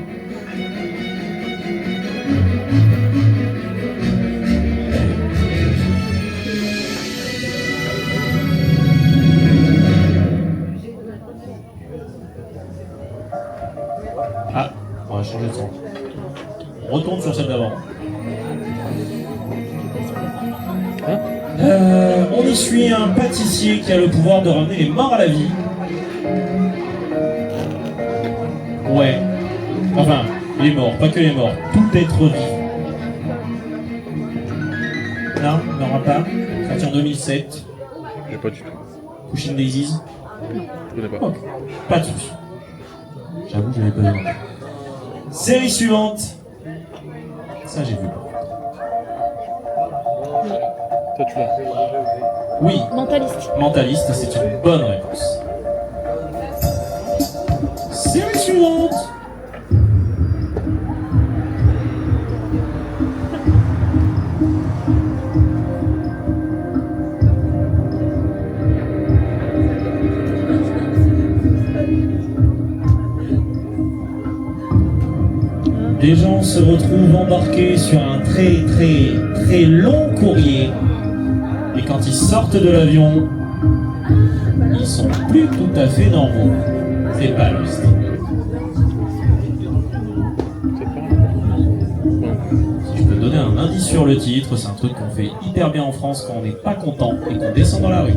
B: Ah, on va changer de son. On retourne sur celle d'avant. On y suit un pâtissier qui a le pouvoir de ramener les morts à la vie. Ouais. Enfin, les morts, pas que les morts. Tout être vivant. Non, il n'aura pas. Sorti en 2007.
A: J'ai pas du tout.
B: Pushing Daisies.
A: Je connais pas.
B: Ok. Pas de soucis. J'avoue, j'avais pas vu. Série suivante. Ça, j'ai vu.
A: Toi, tu l'as.
B: Oui.
D: Mentaliste.
B: Mentaliste, c'est une bonne réponse. Série suivante. Des gens se retrouvent embarqués sur un très long courrier. Et quand ils sortent de l'avion, ils sont plus tout à fait normaux. C'est pas Lost. Si je peux donner un indice sur le titre, c'est un truc qu'on fait hyper bien en France quand on n'est pas content et qu'on descend dans la rue.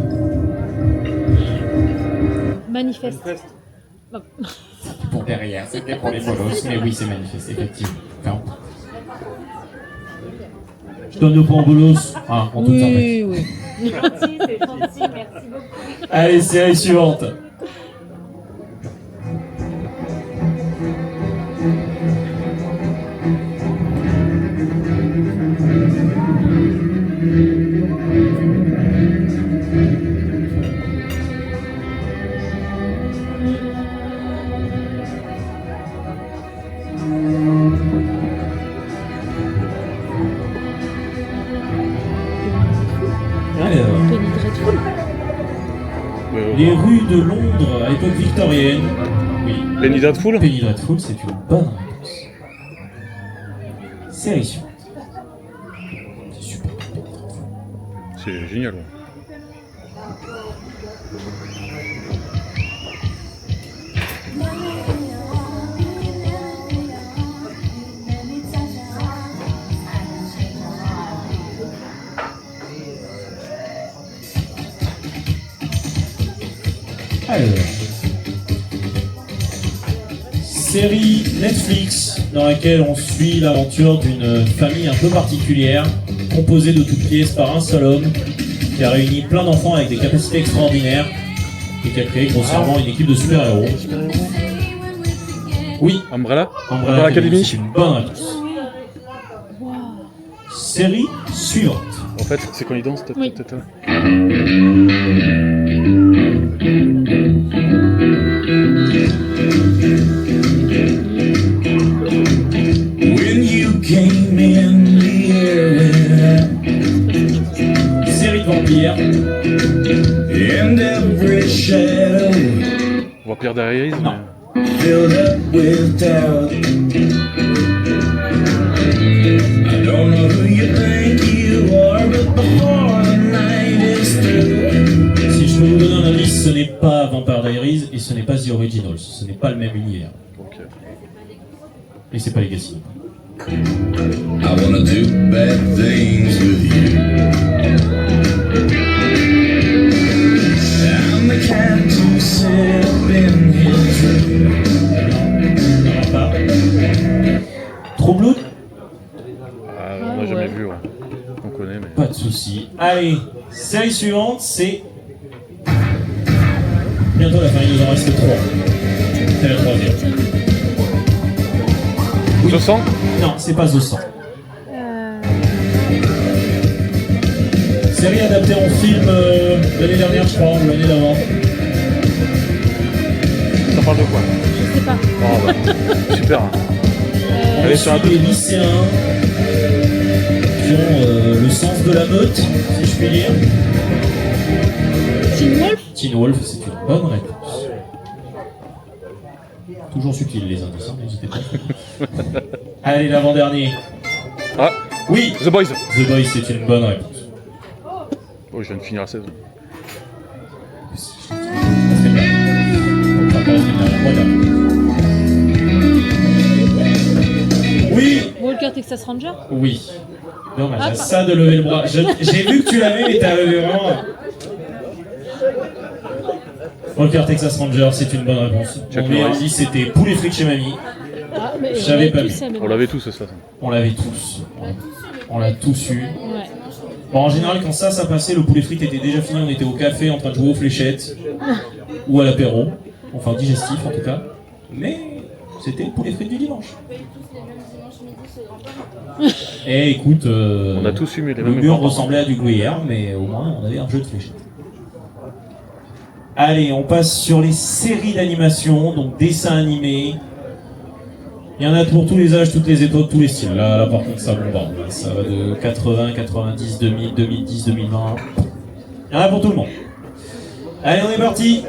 D: Manifeste. Non.
B: Pour derrière, c'était pour les bolos, mais oui, c'est manifeste, effectivement. Enfin, je donne le point bolos, en toute sympathie.
D: Oui.
C: C'est gentil, merci beaucoup.
B: Allez, série suivante.
D: Penny Dreadful.
B: Les rues de Londres à l'époque victorienne. Oui.
A: Penny Dreadful.
B: Penny Dreadful, c'est une bonne réponse. Série suivante. C'est super.
A: C'est génial. Ouais.
B: Alors. Série Netflix dans laquelle on suit l'aventure d'une famille un peu particulière, composée de toutes pièces par un seul homme, qui a réuni plein d'enfants avec des capacités extraordinaires et qui a créé grossièrement une équipe de super-héros. Oui.
A: Umbrella
B: Academy. C'est une bonne réponse. Série suivante.
A: En fait, c'est quand il danse,
D: Oui.
H: When you came in the air
B: Série de vampires.
H: and every shadow
A: Vampire Diaries, mais...
H: filled up with doubt. I don't know who you think you are, but before the night is through.
B: Si je peux vous donner un indice, ce n'est pas Vampire Diaries et ce n'est pas The Originals. Ce n'est pas le même univers.
A: Ok.
B: Et c'est pas Legacy.
H: I wanna do bad things with you. I'm the cat to sit up in his room.
B: Non, pas. True Blood?
A: On n'a jamais vu, ouais. On connaît, mais...
B: Pas de soucis. Allez, série suivante, c'est... Bientôt la fin, il nous en reste 3. C'est la troisième.
A: The 100
B: Non, c'est pas The 100. Série adaptée en film l'année dernière, je crois, ou l'année d'avant.
A: Ça parle de quoi?
D: Je sais pas.
A: Oh, bah, super. Hein.
B: On suit des lycéens qui ont le sens de la meute, si je puis dire.
D: Teen Wolf?
B: Teen Wolf, c'est une bonne réponse. Toujours subtil les indices, hein, n'hésitez pas. Allez, l'avant-dernier.
A: Ah
B: Oui.
A: The Boys.
B: The Boys, c'est une bonne réponse.
A: Oh, je viens de finir la saison.
B: Oui.
D: Walker Texas Ranger?
B: Oui. Dommage, à ça de lever le bras. J'ai vu que tu l'avais, mais t'as levé vraiment. Walker Texas Ranger, c'est une bonne réponse. Mon meilleur indice, c'était poulet frites chez mamie.
D: Ah, mais
B: J'avais pas vu.
A: On l'avait tous, ça.
B: On l'avait tous. On l'a tous eu.
D: Ouais.
B: Bon, en général, quand ça passait, le poulet frites était déjà fini. On était au café en train de jouer aux fléchettes ou à l'apéro. Enfin, digestif en tout cas. Mais c'était le poulet frites du dimanche. Et écoute,
A: on a tous eu les
B: le
A: mêmes
B: mur
A: moments.
B: ressemblait à du gruyère, mais au moins on avait un jeu de fléchettes. Allez, on passe sur les séries d'animation, donc dessins animés. Il y en a pour tous les âges, toutes les époques, tous les styles. Là par contre, ça bombarde. Ça va de 80, 90, 2000, 2010, 2020. Il y en a pour tout le monde. Allez, on est parti.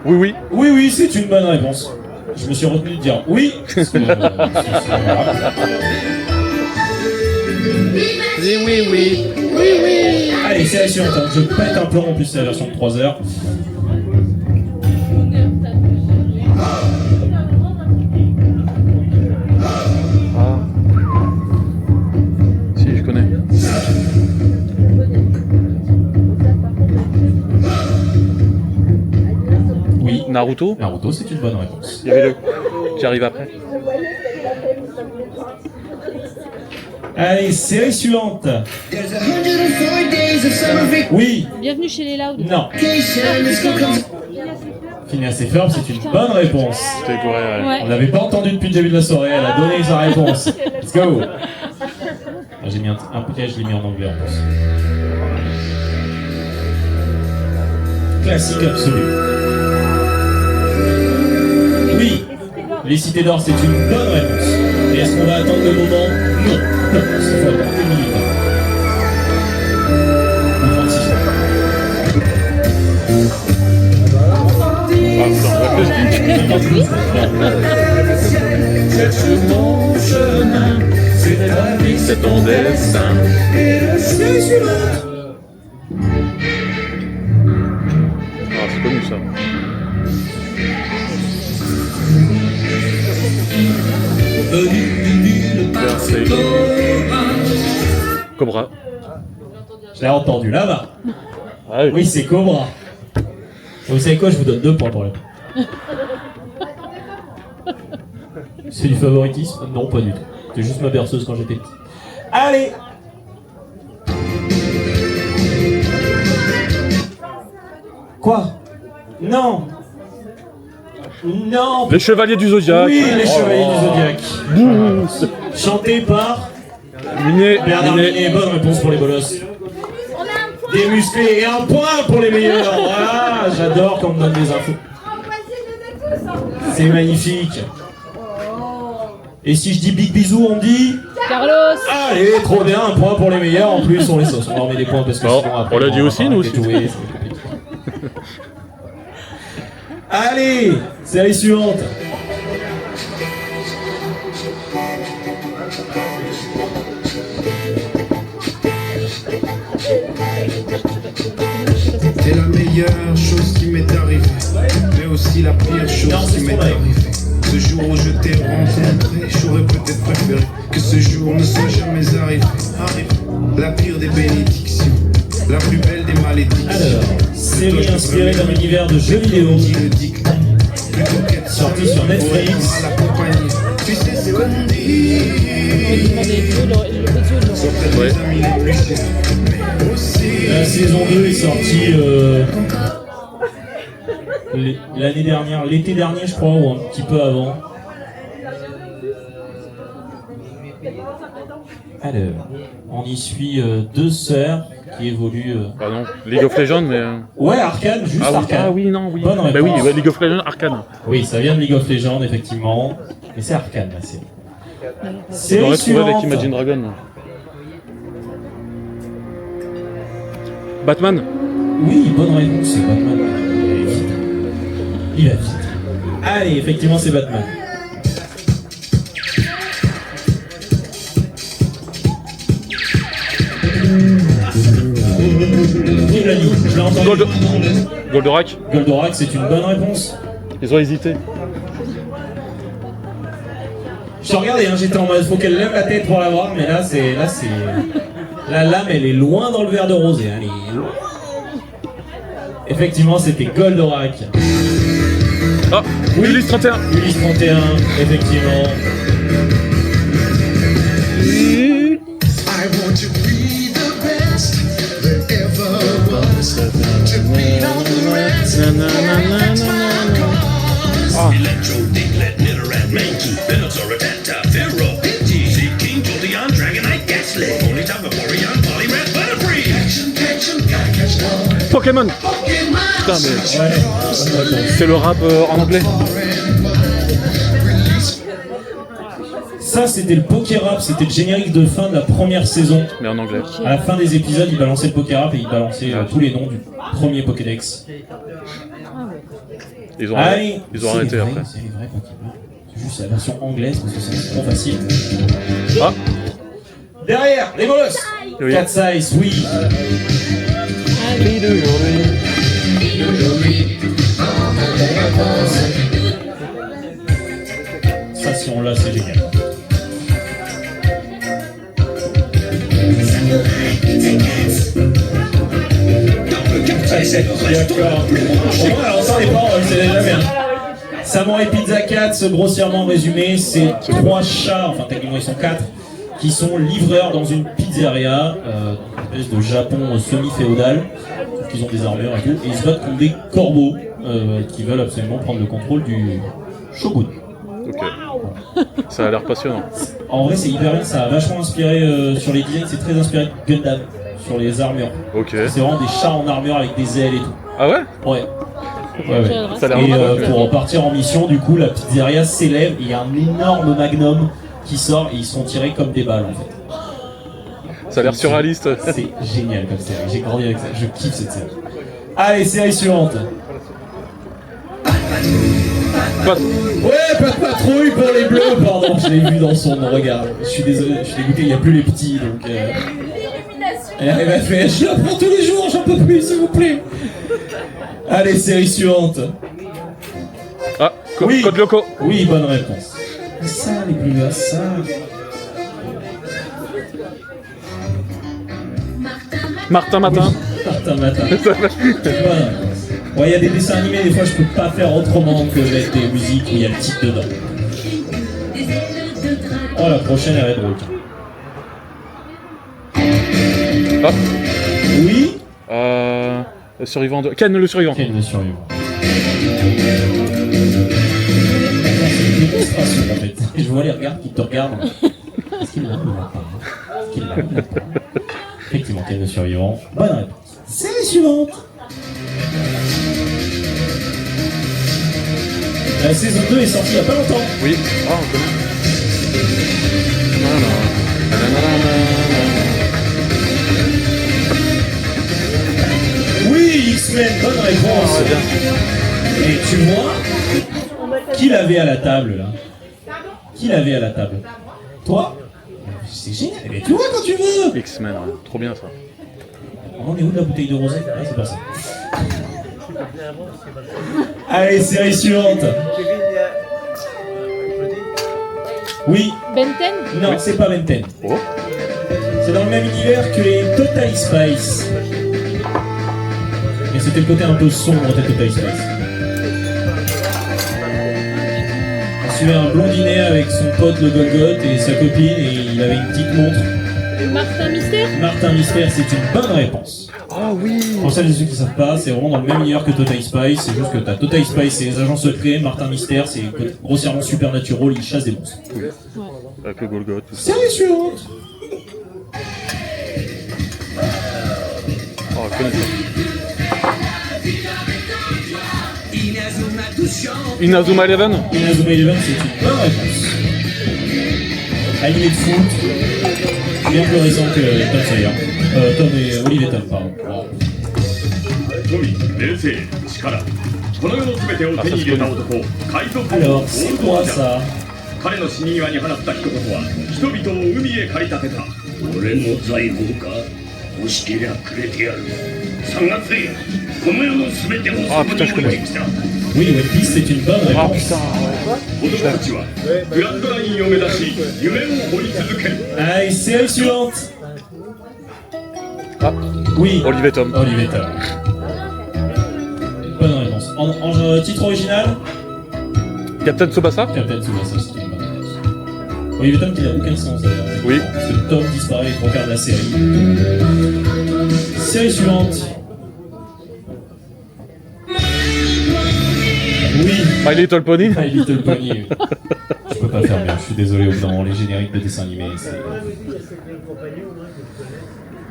A: Oui, oui.
B: Oui, oui, c'est une bonne réponse. Je me suis retenu de dire oui.
A: Oui.
D: Oui, oui.
B: Allez, c'est la suivante. Hein. Je pète un plomb, en plus c'est la version de 3 heures.
A: Ah. Si, je connais.
B: Oui.
A: Naruto.
B: Naruto, c'est une bonne réponse.
A: Il y avait le... Qui arrive après.
B: Allez, série suivante.
H: There's 104 days of summer vacation.
B: Oui.
D: Bienvenue chez les Loud.
B: Non. Phineas et Ferb, c'est une bonne réponse.
A: C'était correct,
D: Ouais.
B: On l'avait pas entendu depuis le début de la soirée, elle a donné sa réponse. Let's go. Ah, j'ai mis un piège, je l'ai mis en anglais en plus. Classique absolu. Oui, les cités d'or, c'est une bonne réponse. Et est-ce qu'on va attendre le moment? Non. Non, il faut attendre une minute. Ou 36
H: C'est mon chemin, c'est ta vie, c'est ton destin. Et le ciel suivant.
A: Ah, c'est connu ça. Cobra.
B: Je l'ai entendu là-bas.
A: Ah,
B: oui, c'est Cobra. Vous savez quoi, je vous donne 2 points pour le. C'est du favoritisme? Non, pas du tout. C'est juste ma berceuse quand j'étais petit. Allez! Quoi? Non! Non!
A: Les Chevaliers du Zodiaque.
B: Oui, les Chevaliers du Zodiaque. Chanté par Bernard Minet. Bonne réponse pour les bolosses. Des musclés et un point pour les meilleurs. Voilà, j'adore quand on me donne des infos. C'est magnifique. Et si je dis big bisou, on dit
G: Carlos.
B: Allez, trop bien, un point pour les meilleurs. En plus, on les sauce. On leur met des points parce que
A: non,
B: sinon après,
A: on l'a dit aussi, nous aussi.
B: Allez, série suivante.
M: C'est la meilleure chose qui m'est arrivée, mais aussi la pire chose qui m'est arrivée. Ce jour où je t'ai rencontré, j'aurais peut-être préféré que ce jour ne soit jamais arrivé. La pire des bénédictions, la plus belle des malédictions.
B: Alors, série inspirée d'un univers de jeux vidéo, sorti sur Netflix.
M: Tu sais ce qu'on dit.
A: Ouais.
B: La saison 2 est sortie l'année dernière, l'été dernier je crois, ou un petit peu avant. Alors, on y suit 2 sœurs qui évoluent...
A: Pardon, League of Legends, mais...
B: Ouais, Arcane, juste
A: oui.
B: Arcane.
A: Ah oui, non, oui.
B: Bonne
A: Bah oui,
B: réponse.
A: ouais, League of Legends, Arcane.
B: Oui, ça vient de League of Legends, effectivement. Mais c'est Arcane, la série.
A: On
B: Série
A: l'aurait trouvé avec
B: suivante.
A: Imagine Dragon. Batman.
B: Oui, bonne réponse, c'est Batman. Il va vite. Allez, effectivement, c'est Batman. Qui l'a dit? Je l'ai entendu.
A: Goldorak.
B: Goldorak, c'est une bonne réponse.
A: Ils ont hésité.
B: Je te regardais, hein, j'étais en mode, faut qu'elle lève la tête pour la voir, mais là, c'est... La lame, elle est loin dans le verre de rosé. Elle est loin. Effectivement, c'était Goldorak.
A: Ah, oui. Ulysse 31.
B: Ulysse 31, effectivement.
H: I want to be the best there ever was. To beat all the rest. That's my cause. Electro, Diglett, Nidoran, Mankey, Venusaur, Rattata, Pharaoh, Pidgey, King, Jolteon, Dragonite, Gastly, Ponyta, Vaporeon, Poliwrath, Butterfree. Catch 'em, gotta catch 'em.
A: Pokémon. Putain, mais...
B: Ouais.
A: C'est le rap en anglais.
B: Ça, c'était le Pokérap, c'était le générique de fin de la première saison.
A: Mais en anglais.
B: À la fin des épisodes, il balançait le Pokérap et il balançait tous les noms du premier Pokédex.
A: Ils ont
B: Allez,
A: arrêté après.
B: C'est les vrais Pokémon. C'est juste la version anglaise parce que c'est trop facile.
A: Ah.
B: Derrière, les molosses.
A: Oui.
B: Cat Size, oui. Ça, si on l'a, c'est génial. D'accord. Au moins, alors ça, les paroles, c'est déjà bien. Samurai Pizza Cat, grossièrement résumé, c'est 3 chats, enfin techniquement ils sont 4, qui sont livreurs dans une pizzeria, une espèce de Japon semi-féodal. Ils ont des armures et tout, et ils se battent contre des corbeaux qui veulent absolument prendre le contrôle du shogun.
A: Ok. Ça a l'air passionnant.
B: En vrai, c'est hyper bien, ça a vachement inspiré sur les designs, c'est très inspiré de Gundam, sur les armures.
A: Ok.
B: C'est vraiment des chats en armure avec des ailes et tout.
A: Ah ouais?
B: Ouais. Ouais.
A: Ça a l'air
B: Et
A: marrant.
B: pour partir en mission, du coup, la pizzeria s'élève et il y a un énorme magnum qui sort et ils sont tirés comme des balles en fait.
A: Ça a l'air surréaliste.
B: C'est génial comme série, j'ai grandi avec ça, je kiffe cette série. Allez, série suivante. Ouais, pas de patrouille pour les bleus, pardon, je l'ai vu dans son regard. Je suis désolé, je suis dégoûté, il n'y a plus les petits donc. Elle arrive à faire, je la prends tous les jours, j'en peux plus, s'il vous plaît. Allez, série suivante.
A: Ah,
B: oui.
A: Code Lyoko.
B: Oui, bonne réponse. Ça, les bleus, ça.
A: Martin Matin.
B: Martin Matin. Ouais, il y a des dessins animés, des fois je peux pas faire autrement que mettre des musiques où il y a le titre dedans. Oh, la prochaine elle va être drôle.
A: Hop.
B: Oui.
A: Le survivant de... Ken le survivant.
B: Ken le survivant. C'est une démonstration en fait. Je vois les regards qui te regardent. Est-ce qu'il l'a ou pas? Est-ce qu'il l'a? Effectivement, Ken le survivant. Bonne réponse. Série suivante. La saison 2 est sortie il y a pas longtemps.
A: Oui. Ah, on connaît.
B: Oui, X-Men, bonne réponse. Et tu vois, qui l'avait à la table là? Qui l'avait à la table? Toi? C'est génial, mais tu vois quand tu veux.
A: X-Men, ouais. Trop bien ça.
B: On est où de la bouteille de rosé? Ah, c'est pas ça. Allez, série suivante. Oui.
D: Ben 10?
B: Non, c'est pas Ben 10.
A: Oh.
B: C'est dans le même univers que les Total Spice. Mais c'était le côté un peu sombre de Total Spice. On suivait un blondinet avec son pote le Golgoth et sa copine et il avait une petite montre.
D: Martin Mystère?
B: Martin Mystère, c'est une bonne réponse.
A: Ah oui.
B: Pour celles et ceux qui savent pas, c'est vraiment dans le même univers que Total Spice, c'est juste que t'as Total Spice, c'est les agents secrets, Martin Mystère, c'est grossièrement supernatural, il chasse des monstres.
A: Oui. Avec le Golgoth.
B: Série suivante.
A: Oh, je connais ça. Inazuma Eleven.
B: Inazuma Eleven, c'est une bonne réponse. Animé de foot, bien plus récent que Tom Sawyer. Tom et Olivier Tom, pardon. Alors, c'est quoi ça?
N: 彼の死に際に放った一言は人々を海へ駆り立てた。俺の財宝か欲しけりゃくれてやる。3月へこの世のすべてをそこに置いてきた。
B: Oui, One Piece, c'est une bonne réponse.
A: Ah putain,
N: ouais.グランドラインを目指し夢を掘り続ける。
B: Allez, série suivante.
A: Ah.
B: Oui.
A: Olivier Tom.
B: Olivier Tom. Bonne réponse. En titre original?
A: Captain Tsubasa.
B: Captain Tsubasa, c'est une bonne réponse. Olivier Tom qui n'a aucun sens d'ailleurs.
A: Oui.
B: Parce que Tom disparaît et regarde la série. Série suivante. Oui.
A: My Little Pony.
B: My Little Pony. Oui. Je peux pas faire mieux, je suis désolé, dans les génériques de dessins animés, c'est...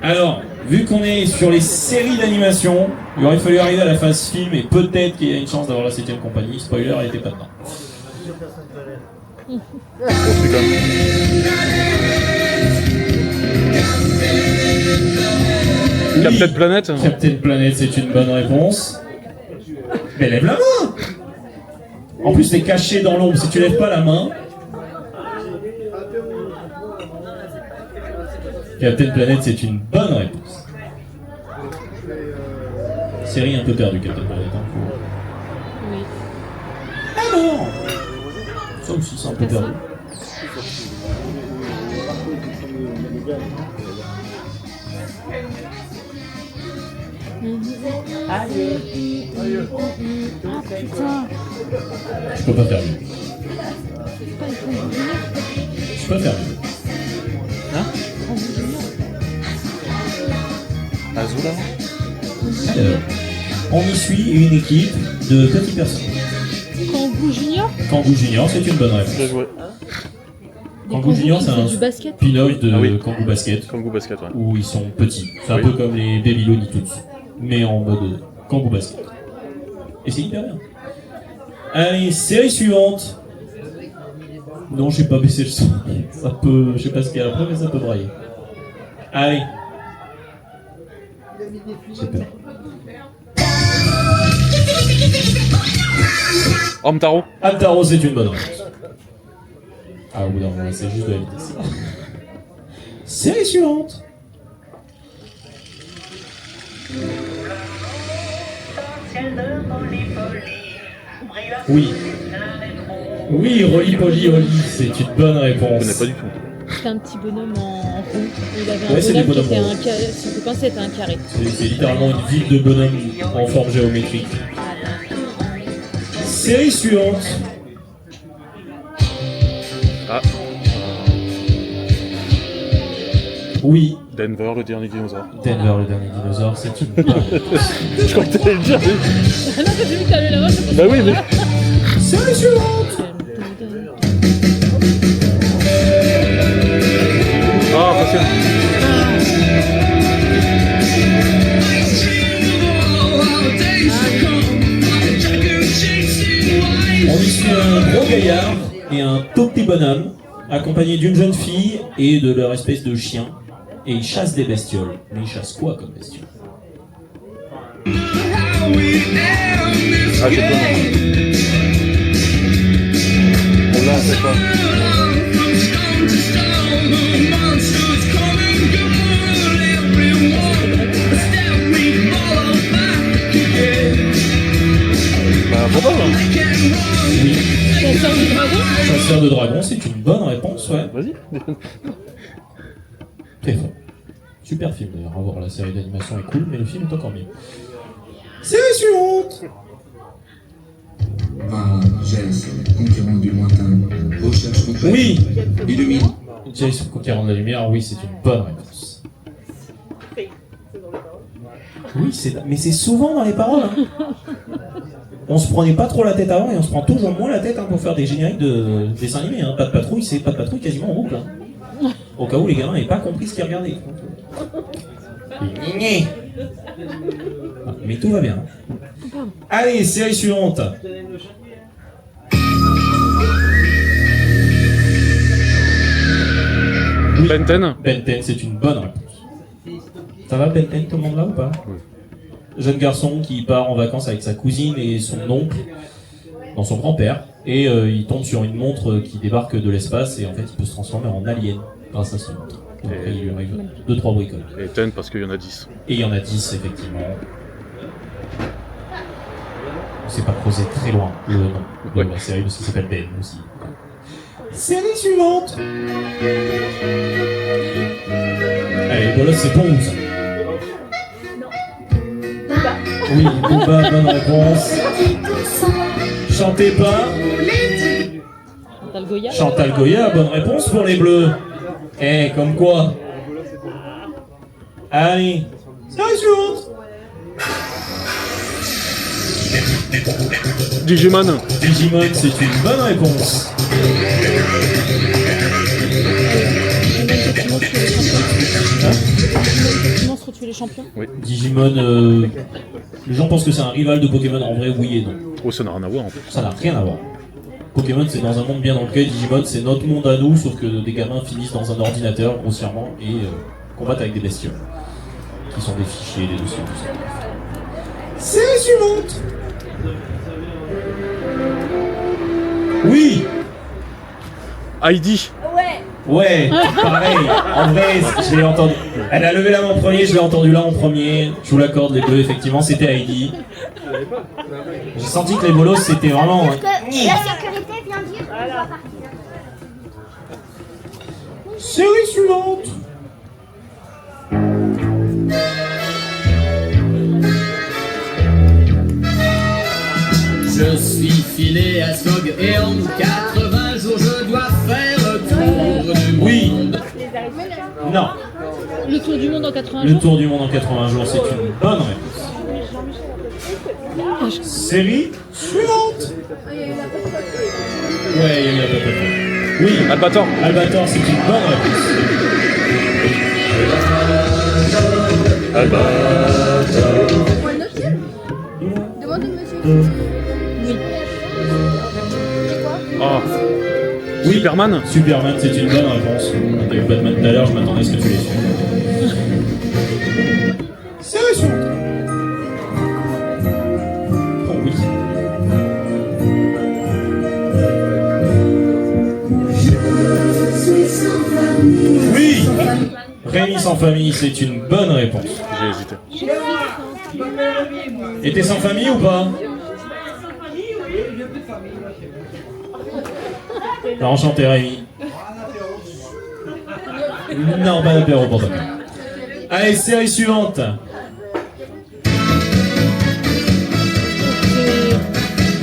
B: Alors, vu qu'on est sur les séries d'animation, il aurait fallu arriver à la phase film et peut-être qu'il y a une chance d'avoir la 7ème compagnie. Spoiler, elle était pas dedans. Oui,
A: Captain Planet.
B: Captain Planet, c'est une bonne réponse. Mais lève la main. En plus, t'es caché dans l'ombre. Si tu lèves pas la main... Captain Planet, c'est une bonne réponse. Série un peu perdue, Captain Planet. Hein,
D: Oui.
B: Ah non. Ça aussi, c'est un peu perdu.
D: Ah putain.
B: Je peux pas faire mieux. Je peux faire mieux.
A: Hein? Azula.
B: Alors, on y suit une équipe de petits personnages.
D: Kangoo Junior?
B: Kangoo Junior, c'est une bonne réponse. Kangoo Junior, c'est un spin-off de Kangoo Basket.
A: Kangoo Basket, ouais.
B: Où ils sont petits. C'est un peu comme les Baby Looney Tunes, mais en mode Kangoo Basket. Et c'est hyper bien. Allez, série suivante. Non, j'ai pas baissé le son. Ça peut, je sais pas ce qu'il y a après, mais ça peut brailler. Allez. J'ai peur.
A: Hamtaro.
B: Hamtaro, c'est une bonne réponse. Ah, au bout d'un moment, c'est juste de la vitesse. Série suivante. Oui. Oui, Roly Poly Oli, c'est une bonne réponse.
A: Je connais pas du tout.
D: C'était un petit bonhomme en rond. Il avait
B: Ouais, c'est
D: un
B: des
D: bonhomme qui était
B: bonhommes
D: un carré. Son copain, c'était un carré.
B: C'est littéralement une ville de bonhommes en forme géométrique. Série suivante.
A: Ah.
B: Oui.
A: Denver, le dernier dinosaure.
B: Denver, le dernier dinosaure, c'est une...
A: Je crois que t'allais le dire.
D: Ah non, t'as vu que t'avais la main.
A: Bah oui, mais...
B: Série suivante.
A: Ah, facile.
B: On y suit un gros gaillard et un tout petit bonhomme, accompagné d'une jeune fille et de leur espèce de chien. Et ils chassent des bestioles. Mais ils chassent quoi comme bestioles?
A: Ah, j'ai pas. On l'a, c'est pas. Bah, pourquoi pas?
B: Oui.
D: Chasseur de dragon.
B: Chasseur de dragon, c'est une bonne réponse, ouais.
A: Vas-y.
B: Très fort. Super film d'ailleurs, à voir, la série d'animation est cool, mais le film est encore mieux. Série suivante.
H: Ah, Jace, conquérant du lointain, recherche complète.
B: Oui.
H: Illumine.
B: Jace, conquérant de la lumière, oui, c'est une bonne réponse. Oui, mais c'est souvent dans les paroles. Hein. On se prenait pas trop la tête avant et on se prend toujours moins la tête hein, pour faire des génériques de dessins animés. Hein. Pas de patrouille, c'est pas de patrouille quasiment en boucle. Hein. Au cas où les gamins n'avaient pas compris ce qu'ils regardaient. Mais tout va bien. Allez, série suivante. Oui.
A: Ben 10.
B: Ben 10, c'est une bonne réponse. Ça va Ben 10, tout le monde là ou pas?
A: Oui.
B: Jeune garçon qui part en vacances avec sa cousine et son oncle dans son grand-père. Et il tombe sur une montre qui débarque de l'espace et en fait il peut se transformer en alien grâce à son montre. Donc après, il lui arrive 2-3 bricoles.
A: Et 10 parce qu'il y en a 10.
B: Et il y en a 10 effectivement. On s'est pas creusé très loin le nom de la série parce qu'il s'appelle Ben aussi. Série suivante. Allez, voilà, c'est bon ça. Oui, Booba, bonne réponse. Chantez pas.
D: Chantal Goya.
B: Chantal Goya, bonne réponse pour les Bleus. Eh, comme quoi. Allez, série suivante.
A: Digimon.
B: Digimon, c'est une bonne réponse.
D: Comment se retrouver les champions?
A: Oui.
B: Digimon, les gens pensent que c'est un rival de Pokémon, en vrai oui et non.
A: Oh, ça n'a rien à voir en plus.
B: Ça n'a rien à voir. Pokémon c'est dans un monde bien ancré, Digimon c'est notre monde à nous, sauf que des gamins finissent dans un ordinateur grossièrement et combattent avec des bestioles. Qui sont des fichiers, des dossiers, tout ça. Série suivante. Oui.
A: Heidi.
B: Ouais, pareil, en vrai, je l'ai entendu. Elle a levé la main en premier, je l'ai entendu là en premier. Je vous l'accorde, les deux, effectivement, c'était Heidi. J'ai senti que les bolos, c'était vraiment.
E: La sécurité vient dire qu'on doit partir.
B: Série suivante.
O: Je suis filé à Sog et en 80 jours je dois faire le tour du monde.
B: Oui. Non.
D: Le tour du monde en 80
B: Le
D: jours.
B: tour du monde en 80 jours, c'est une bonne réponse. Série suivante. Ouais, il y a eu la patate. Oui.
A: Albator.
B: Albator, c'est une bonne réponse.
A: Albator.
E: Demande au monsieur.
D: Oui.
A: Ah.
B: Oui.
A: Superman.
B: Superman, c'est une bonne réponse. T'as eu Batman tout à l'heure, je m'attendais à ce que tu l'aies su. Série suivante. Oh oui. Oui. Rémi sans famille, c'est une bonne réponse.
A: J'ai hésité.
B: Et t'es sans famille ou pas? Enchanté Rémi. Non, pas d'apéro pour toi. Allez, série suivante.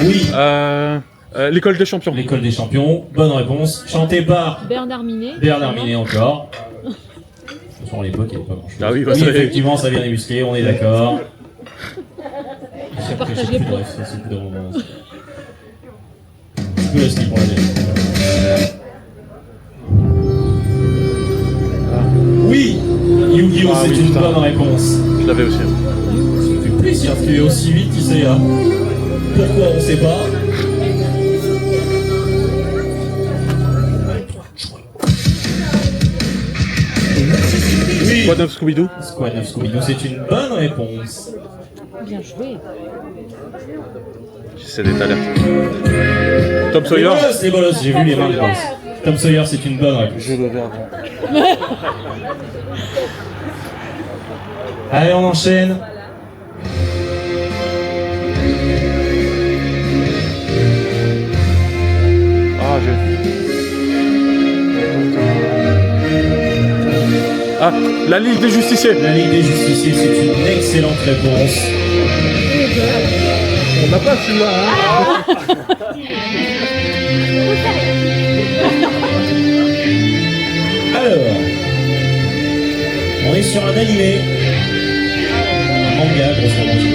B: Oui.
A: L'école des champions.
B: L'école des champions, bonne réponse. Chanté par
D: Bernard Minet.
B: Bernard Minet encore. À l'époque, il n'y avait pas grand chose.
A: Ah oui,
B: oui effectivement, ça vient des musclés, on est d'accord.
D: Je partage les points.
B: C'est plus de romance. Tu peux rester pour la deuxième. Oui, Yu-Gi-Oh! C'est une bonne réponse.
A: Je l'avais aussi.
B: Ça me fait plaisir de tuer aussi vite, tu sais. Hein. Pourquoi on sait pas. Oui.
A: Squad of Scooby-Doo.
B: Squad of Scooby-Doo, c'est une bonne réponse.
D: Bien joué.
A: J'essaie d'être alerte. Tom Sawyer.
B: Les bolosses, j'ai vu les mains de boss. Tom Sawyer, c'est une bonne réponse.
A: Je le verrai avant.
B: Allez, on enchaîne.
A: Ah, Ah, la Ligue des Justiciers.
B: La Ligue des Justiciers, c'est une excellente réponse.
L: On n'a pas celui-là, hein.
B: Alors, on est sur un animé. Un manga, grosso modo.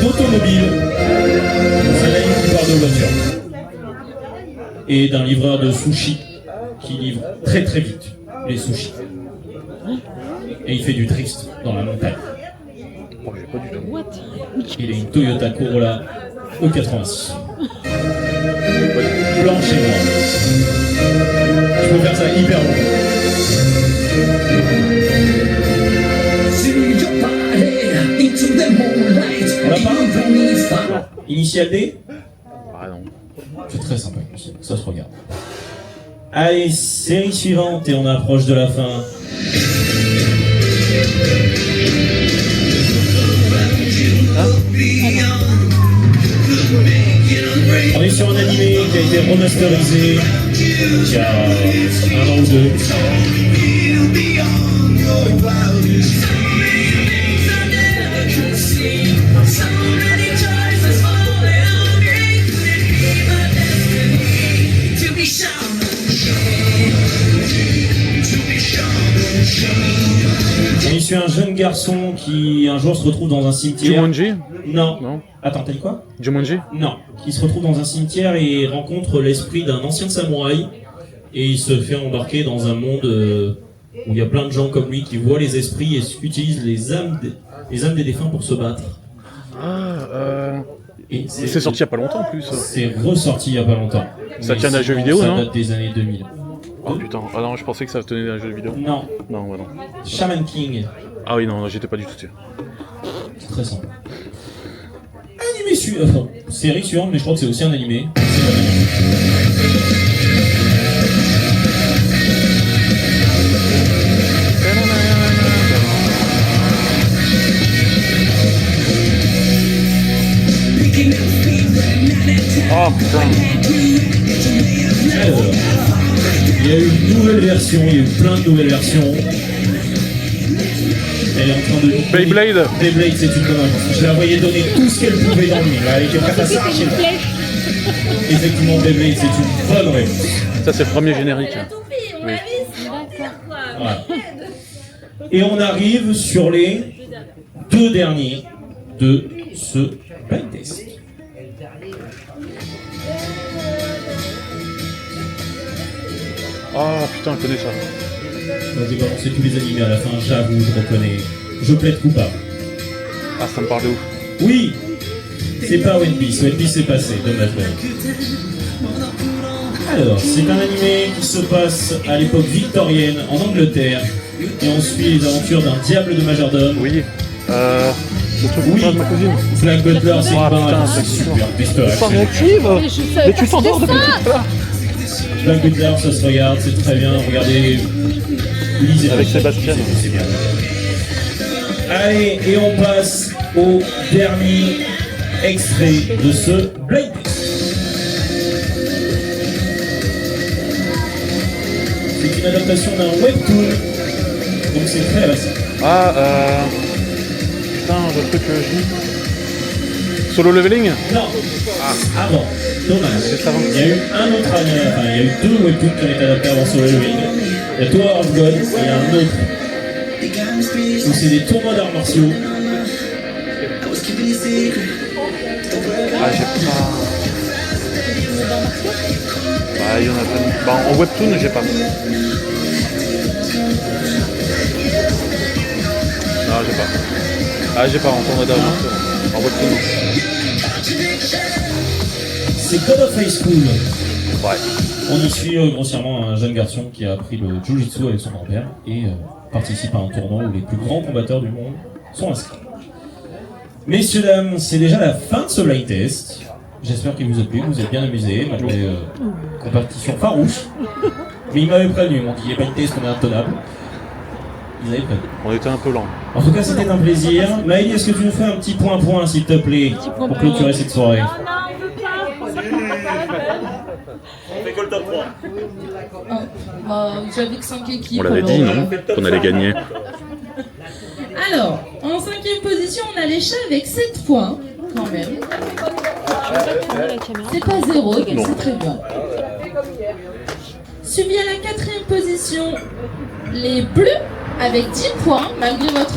B: D'automobile, c'est un anime qui parle de voiture et d'un livreur de sushi qui livre très très vite les sushis et il fait du drift dans la montagne.
A: Oh, j'ai pas du tout.
D: What?
B: Il a une Toyota Corolla E86 blanche et noire. Je peux faire ça hyper longtemps. On l'a pas? Initial D?
A: Ah non.
B: C'est très sympa, ça se regarde. Allez, série suivante et on approche de la fin. On est sur un animé qui a été remasterisé il y a un an ou deux. On est sur un jeune garçon qui un jour se retrouve dans un cimetière.
A: Jumanji?
B: Non. Attends, t'as dit quoi?
A: Jumanji?
B: Non. Qui se retrouve dans un cimetière et rencontre l'esprit d'un ancien samouraï et il se fait embarquer dans un monde où il y a plein de gens comme lui qui voient les esprits et utilisent les âmes des défunts pour se battre. Et
A: c'est sorti il y a pas longtemps en plus.
B: C'est ressorti il y a pas longtemps.
A: Ça tient d'un jeu vidéo, non?
B: Ça date des années 2000.
A: Oh putain, ah non, je pensais que ça tenait d'un jeu vidéo.
B: Non.
A: Non, bah non.
B: Shaman King.
A: Ah oui, non, j'étais pas du tout sûr.
B: C'est très simple. Animé série suivante, mais je crois que c'est aussi un animé.
A: Oh putain.
B: Alors, il y a eu une nouvelle version, il y a eu plein de nouvelles versions. Elle est en train de...
A: Beyblade.
B: Beyblade, c'est une bonne réponse. Je la voyais donner tout ce qu'elle pouvait dans le livre. Elle était prête à s'arracher. Effectivement, Beyblade, c'est une bonne réponse.
A: Ça, c'est le premier générique. Oui.
B: Voilà. Et on arrive sur les deux derniers de ce blind test.
A: Oh putain, je connais ça.
B: J'ai balancé tous les animés à la fin, j'avoue, je reconnais. Je plaide coupable.
A: Ah, ça me parle de ouf.
B: Oui, c'est pas One Piece. One Piece est passé, dommage. Alors, c'est un animé qui se passe à l'époque victorienne en Angleterre et on suit les aventures d'un diable de majordome.
A: Oui. Le truc
B: oui.
A: de ma cousine.
B: Black Butler, c'est
A: putain,
B: c'est super.
A: C'est pas réactive.
D: Mais je savais
A: Mais tu
D: pas
A: t'endors
D: c'était
A: depuis
D: ça.
A: tout à l'heure.
B: Black Butler, ça se regarde, c'est très bien. Regardez, lisez.
A: Avec Sébastien.
B: C'est bien. Allez, et on passe au dernier extrait de ce blind test. C'est une adaptation d'un webtoon, donc c'est très récent.
A: Putain, le truc que je dis. Solo Leveling?
B: Non, avant. Dommage. Il y a eu un autre année, enfin il y a eu 2 webtoons qui ont été adaptés avant Solo Leveling. Il y a Tower of God et il y a un autre. Donc c'est des tournois d'arts martiaux.
A: J'ai pas... il y en a plein. En webtoon, j'ai pas. Non, j'ai pas. J'ai pas en tournoi d'arts martiaux. En webtoon.
B: C'est God of High School.
A: Ouais.
B: On y suit grossièrement un jeune garçon qui a appris le Jiu-Jitsu avec son grand-père et participe à un tournoi où les plus grands combatteurs du monde sont inscrits. Messieurs, dames, c'est déjà la fin de ce blind test. J'espère qu'il vous a plu, que vous êtes bien amusés, malgré compétition farouche. Mais ils m'avaient prévenu, ils m'ont dit, il n'y a pas de test, on est intenable. Ils avaient prévenu.
A: On était un peu lent.
B: En tout cas, c'était un plaisir. Maëlie, est-ce que tu nous fais un petit point s'il te plaît, pour clôturer cette soirée?
L: On fait que le top 3.
F: J'avais que 5 équipes.
A: On l'avait dit, non? Qu'on allait gagner.
F: Alors, en 5e position, on a les chats avec 7 points, quand même. C'est pas 0, c'est très bien. Suivi à la 4e position, les bleus avec 10 points, malgré votre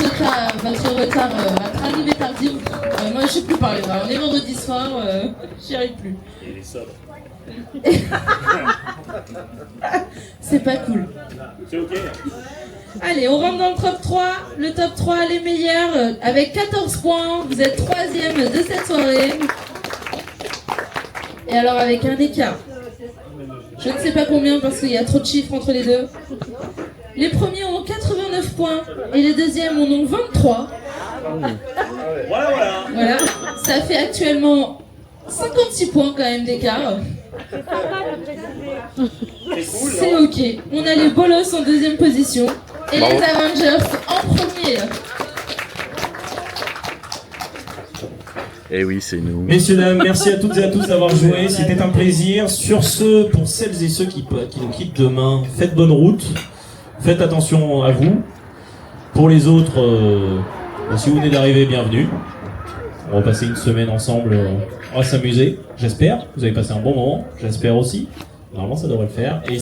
F: arrivée tardive. Moi, je sais plus parler. On est vendredi soir, j'y arrive plus.
L: Il est sobre.
F: C'est pas cool.
L: C'est ok.
F: Allez, on rentre dans le top 3. Le top 3, les meilleurs, avec 14 points. Vous êtes 3e de cette soirée. Et alors, avec un écart. Je ne sais pas combien parce qu'il y a trop de chiffres entre les deux. Les premiers ont 89 points et les deuxièmes en ont 23. Voilà. Ça fait actuellement 56 points quand même d'écart. C'est ok. On a les Bolos en 2e position et
A: Bravo.
F: les Avengers en premier.
A: Eh oui, c'est nous.
B: Messieurs, dames, merci à toutes et à tous d'avoir joué. C'était un plaisir. Sur ce, pour celles et ceux qui nous quittent demain, faites bonne route. Faites attention à vous. Pour les autres, si vous venez d'arriver, bienvenue. On va passer une semaine ensemble. On va s'amuser, j'espère. Vous avez passé un bon moment, j'espère aussi. Normalement, ça devrait le faire. Et